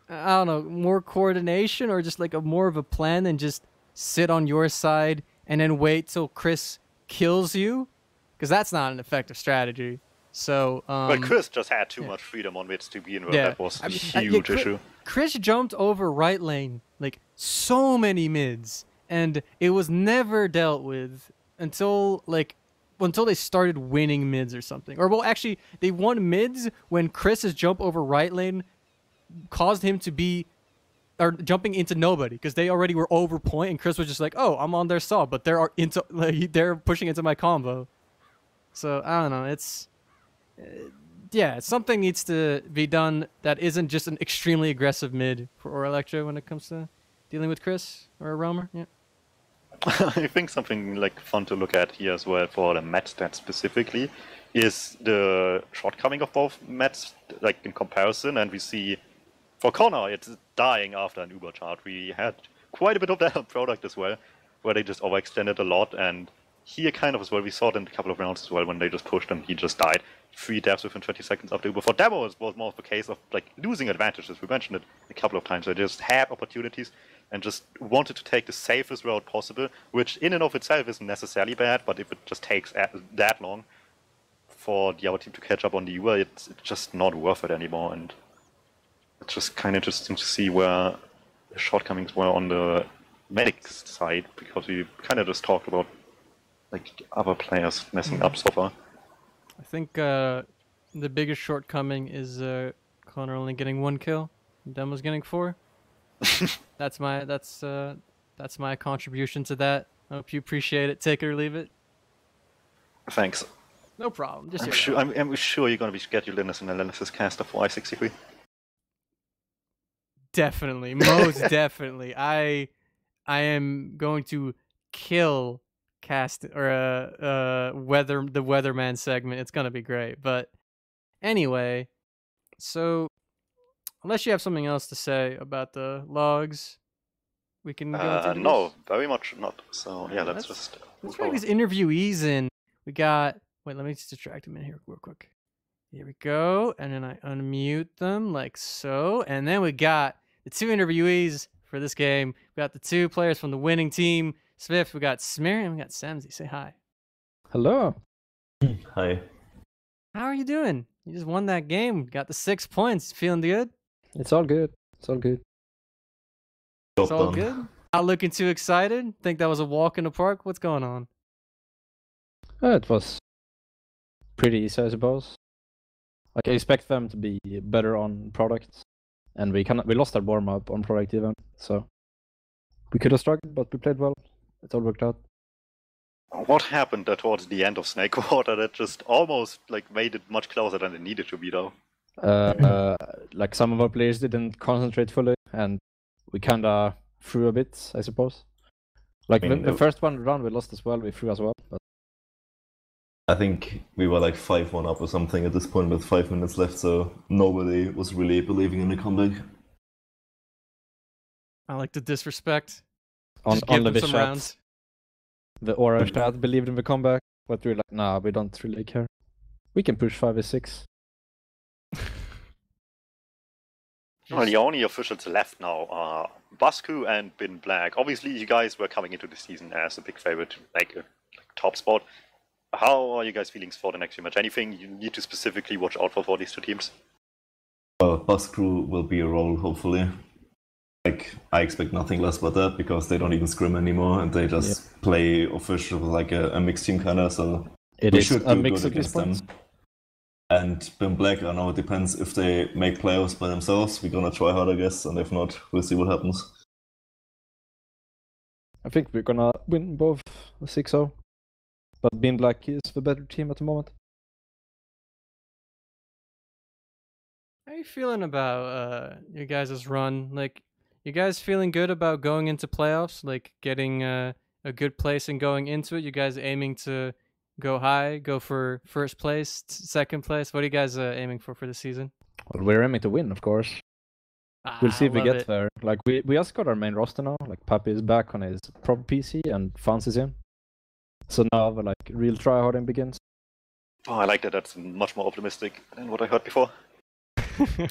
[SPEAKER 2] I don't know, more coordination, or just like more of a plan than just sit on your side and then wait till Chris kills you, because that's not an effective strategy. So,
[SPEAKER 1] but Chris just had too much freedom on mids to begin with. That was a huge issue.
[SPEAKER 2] Chris jumped over right lane like so many mids, and it was never dealt with until they started winning mids or something. Or, well, actually, they won mids when Chris's jump over right lane caused him to be jumping into nobody, because they already were over point, and Chris was just like, "Oh, I'm on their saw, but they're pushing into my combo." So I don't know. It's something needs to be done that isn't just an extremely aggressive mid for Elektro when it comes to dealing with Chris or a roamer. Yeah.
[SPEAKER 1] I think something like fun to look at here as well for the match stats specifically is the shortcoming of both mats, like in comparison, and we see for Connor it's dying after an Uber chart. We had quite a bit of that product as well, where they just overextended a lot, and here kind of as well, we saw it in a couple of rounds as well when they just pushed and he just died. 3 deaths within 20 seconds after Uber. For Demo, it was more of a case of like losing advantages. We mentioned it a couple of times. They just had opportunities and just wanted to take the safest route possible, which in and of itself isn't necessarily bad, but if it just takes that long for the other team to catch up on the Uber, it's just not worth it anymore. And it's just kind of interesting to see where the shortcomings were on the medic side, because we kind of just talked about like other players messing up so far.
[SPEAKER 2] I think the biggest shortcoming is Connor only getting 1 kill, and Demo's getting 4. That's my contribution to that. I hope you appreciate it. Take it or leave it.
[SPEAKER 1] Thanks.
[SPEAKER 2] No problem.
[SPEAKER 1] I'm sure you're going to be scheduled in as an analysis caster for I-63.
[SPEAKER 2] Definitely, most definitely. I am going to kill cast or the weatherman segment. It's gonna be great. But anyway, so unless you have something else to say about the logs, we can go into
[SPEAKER 1] no, very much not. So yeah, let's
[SPEAKER 2] bring these interviewees in. We got let me just distract them in here real quick. Here we go, and then I unmute them like so, and then we got the 2 interviewees for this game. We got the 2 players from the winning team, Svift. We got Smear, and we got Samzy. Say hi.
[SPEAKER 3] Hello.
[SPEAKER 4] Hi.
[SPEAKER 2] How are you doing? You just won that game. Got the 6 points. Feeling good?
[SPEAKER 3] It's all good. It's all good.
[SPEAKER 2] It's all good? Not looking too excited? Think that was a walk in the park? What's going on?
[SPEAKER 3] It was pretty easy, I suppose. Like, I expect them to be better on products, and we lost our warm-up on product even, so we could have struggled, but we played well. It all worked out.
[SPEAKER 1] What happened towards the end of Snake Water that just almost like made it much closer than it needed to be, though?
[SPEAKER 3] Like some of our players didn't concentrate fully, and we kinda threw a bit, I suppose. Like the first round we lost as well, we threw as well. But
[SPEAKER 4] I think we were like 5-1 up or something at this point with 5 minutes left, so nobody was really believing in the comeback.
[SPEAKER 2] I like the disrespect.
[SPEAKER 3] On
[SPEAKER 2] give
[SPEAKER 3] the
[SPEAKER 2] them some
[SPEAKER 3] chat,
[SPEAKER 2] rounds.
[SPEAKER 3] The orange chat believed in the comeback, but we were like, nah, we don't really care. We can push 5v6.
[SPEAKER 1] Well, the only officials left now are Basku and Bin Black. Obviously, you guys were coming into the season as a big favorite, like top spot. How are you guys feeling for the next few match? Anything you need to specifically watch out for these two teams?
[SPEAKER 4] Bus Crew will be a role, hopefully. Like, I expect nothing less but that, because they don't even scrim anymore, and they just play official like a mixed team kind of, so
[SPEAKER 3] It
[SPEAKER 4] we
[SPEAKER 3] is
[SPEAKER 4] should
[SPEAKER 3] a
[SPEAKER 4] do
[SPEAKER 3] mix
[SPEAKER 4] good
[SPEAKER 3] of these
[SPEAKER 4] against them.
[SPEAKER 3] points.
[SPEAKER 4] And Bin Black, I know it depends if they make playoffs by themselves. We're gonna try hard, I guess, and if not, we'll see what happens.
[SPEAKER 3] I think we're gonna win both 6-0. But Bin Black is the better team at the moment.
[SPEAKER 2] How are you feeling about your guys' run? Like, you guys feeling good about going into playoffs? Like, getting a good place and going into it? You guys aiming to go high, go for first place, second place? What are you guys aiming for the season?
[SPEAKER 3] Well, we're aiming to win, of course. We'll see if we get there. Like, we just got our main roster now. Like, Papi is back on his proper PC and Fans is in. So now the like real tryharding begins.
[SPEAKER 1] Oh, I like that. That's much more optimistic than what I heard before.
[SPEAKER 2] I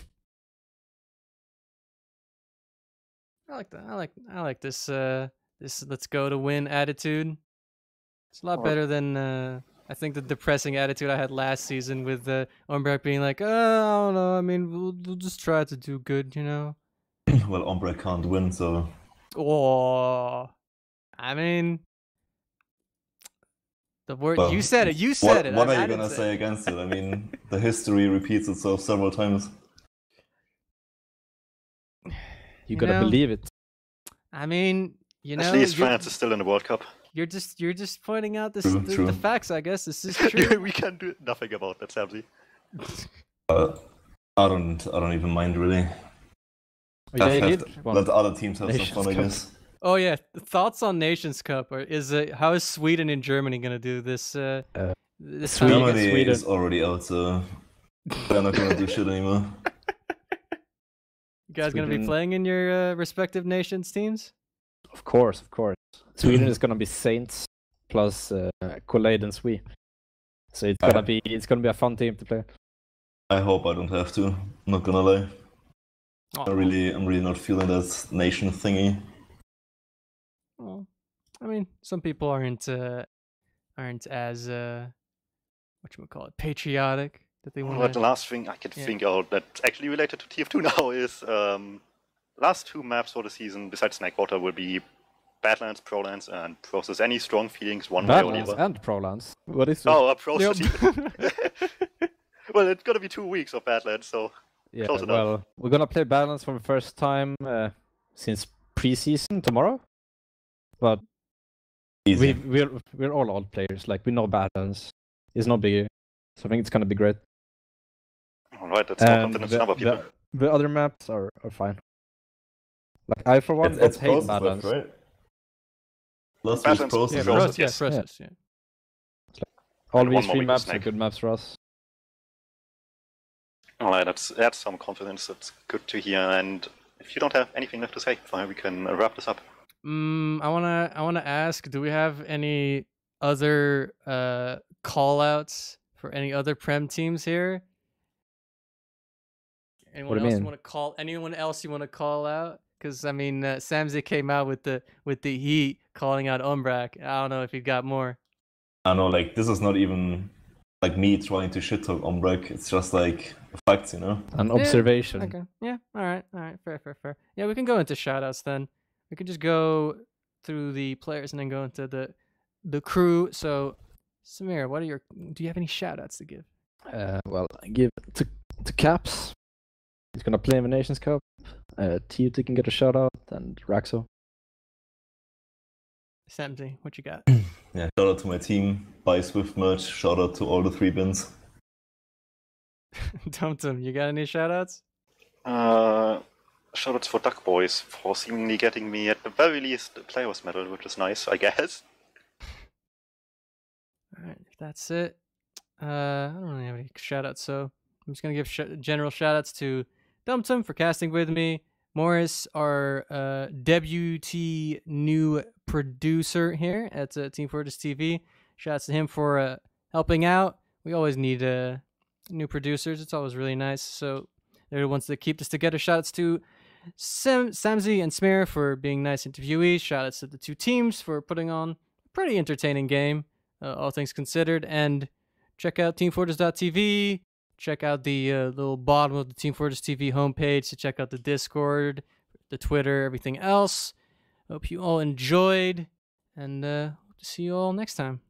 [SPEAKER 2] like that. I like this this let's go to win attitude. It's a lot better than I think the depressing attitude I had last season with Umbrak being like, I don't know. I mean, we'll just try to do good, you know.
[SPEAKER 4] Well, Ombre can't win, so.
[SPEAKER 2] Oh, I mean, the word
[SPEAKER 4] Well,
[SPEAKER 2] you said it. You said it.
[SPEAKER 4] What
[SPEAKER 2] I
[SPEAKER 4] are you
[SPEAKER 2] didn't
[SPEAKER 4] gonna
[SPEAKER 2] say
[SPEAKER 4] say against it? I mean, the history repeats itself several times.
[SPEAKER 3] You gotta believe it.
[SPEAKER 2] I mean, you know,
[SPEAKER 1] at least France is still in the World Cup.
[SPEAKER 2] You're just pointing out this
[SPEAKER 4] True.
[SPEAKER 2] the facts. I guess this is true.
[SPEAKER 1] We can do nothing about that, Samsy.
[SPEAKER 4] I don't even mind really. Let other teams have some fun, I guess.
[SPEAKER 2] Oh yeah, thoughts on Nations Cup, or how is Sweden and Germany gonna do this? This
[SPEAKER 4] Germany is already out, so they're not gonna do shit anymore.
[SPEAKER 2] You guys gonna be playing in your respective nations teams?
[SPEAKER 3] Of course. Sweden is gonna be Saints plus Kool-Aid and Swi. So it's gonna be a fun team to play.
[SPEAKER 4] I hope I don't have to. I'm not gonna lie.
[SPEAKER 2] Oh.
[SPEAKER 4] I'm really not feeling that nation thingy.
[SPEAKER 2] Well, I mean, some people aren't as whatchamacallit, patriotic that they want.
[SPEAKER 1] But the last thing I can think of that's actually related to TF2 now is last two maps for the season besides Snakewater will be Badlands, Prolands, and Process. Any strong feelings one way or the other?
[SPEAKER 3] And Prolands. What is it?
[SPEAKER 1] Oh, Process. Well, it's gonna be 2 weeks of Badlands, so close enough.
[SPEAKER 3] Well, we're gonna play Badlands for the first time since pre-season tomorrow. But we're all old players. Like, we know Badlands. It's no biggie. So I think it's gonna be great.
[SPEAKER 1] Alright, that's more confidence than other people.
[SPEAKER 3] The other maps are fine. Like, I for one don't hate Badlands.
[SPEAKER 4] Right? Last week's Process.
[SPEAKER 2] Process.
[SPEAKER 3] All these three maps are good maps for us.
[SPEAKER 1] Alright, that's some confidence. That's good to hear. And if you don't have anything left to say, fine, we can wrap this up.
[SPEAKER 2] I wanna ask, do we have any other call-outs for any other Prem teams here? Anyone else you want to call out? Because I mean, Samsy came out with the Heat calling out Umbrak. I don't know if you got more.
[SPEAKER 4] I know, like, this is not even like me trying to shit talk Umbrak. It's just like facts, you know.
[SPEAKER 3] An observation.
[SPEAKER 2] Okay. Yeah. All right. Fair. Yeah, we can go into shoutouts then. We could just go through the players and then go into the crew. So, Samir, do you have any shoutouts to give?
[SPEAKER 3] Well, I give to Caps. He's gonna play in the Nations Cup. TUT can get a shout out, and Raxo.
[SPEAKER 2] Samsy, what you got?
[SPEAKER 4] Yeah, shout out to my team. Buy Swift merch. Shout out to all the 3 bins.
[SPEAKER 2] DuMmTm, you got any shout outs?
[SPEAKER 1] Shoutouts for Duck Boys for seemingly getting me at the very least a Players Medal, which is nice, I guess.
[SPEAKER 2] Alright, if that's it. I don't really have any shoutouts, so I'm just gonna give general shoutouts to DuMmTm for casting with me, Morris, our debutee new producer here at teamfortress.tv. Shoutouts to him for helping out. We always need new producers. It's always really nice. So They're the ones that keep this together. Shoutouts to Samzy and Smear for being nice interviewees. Shoutouts to the two teams for putting on a pretty entertaining game, all things considered. And check out teamfortress.tv. Check out the little bottom of the Team Fortress TV homepage to check out the Discord, the Twitter, everything else. Hope you all enjoyed, and hope to see you all next time.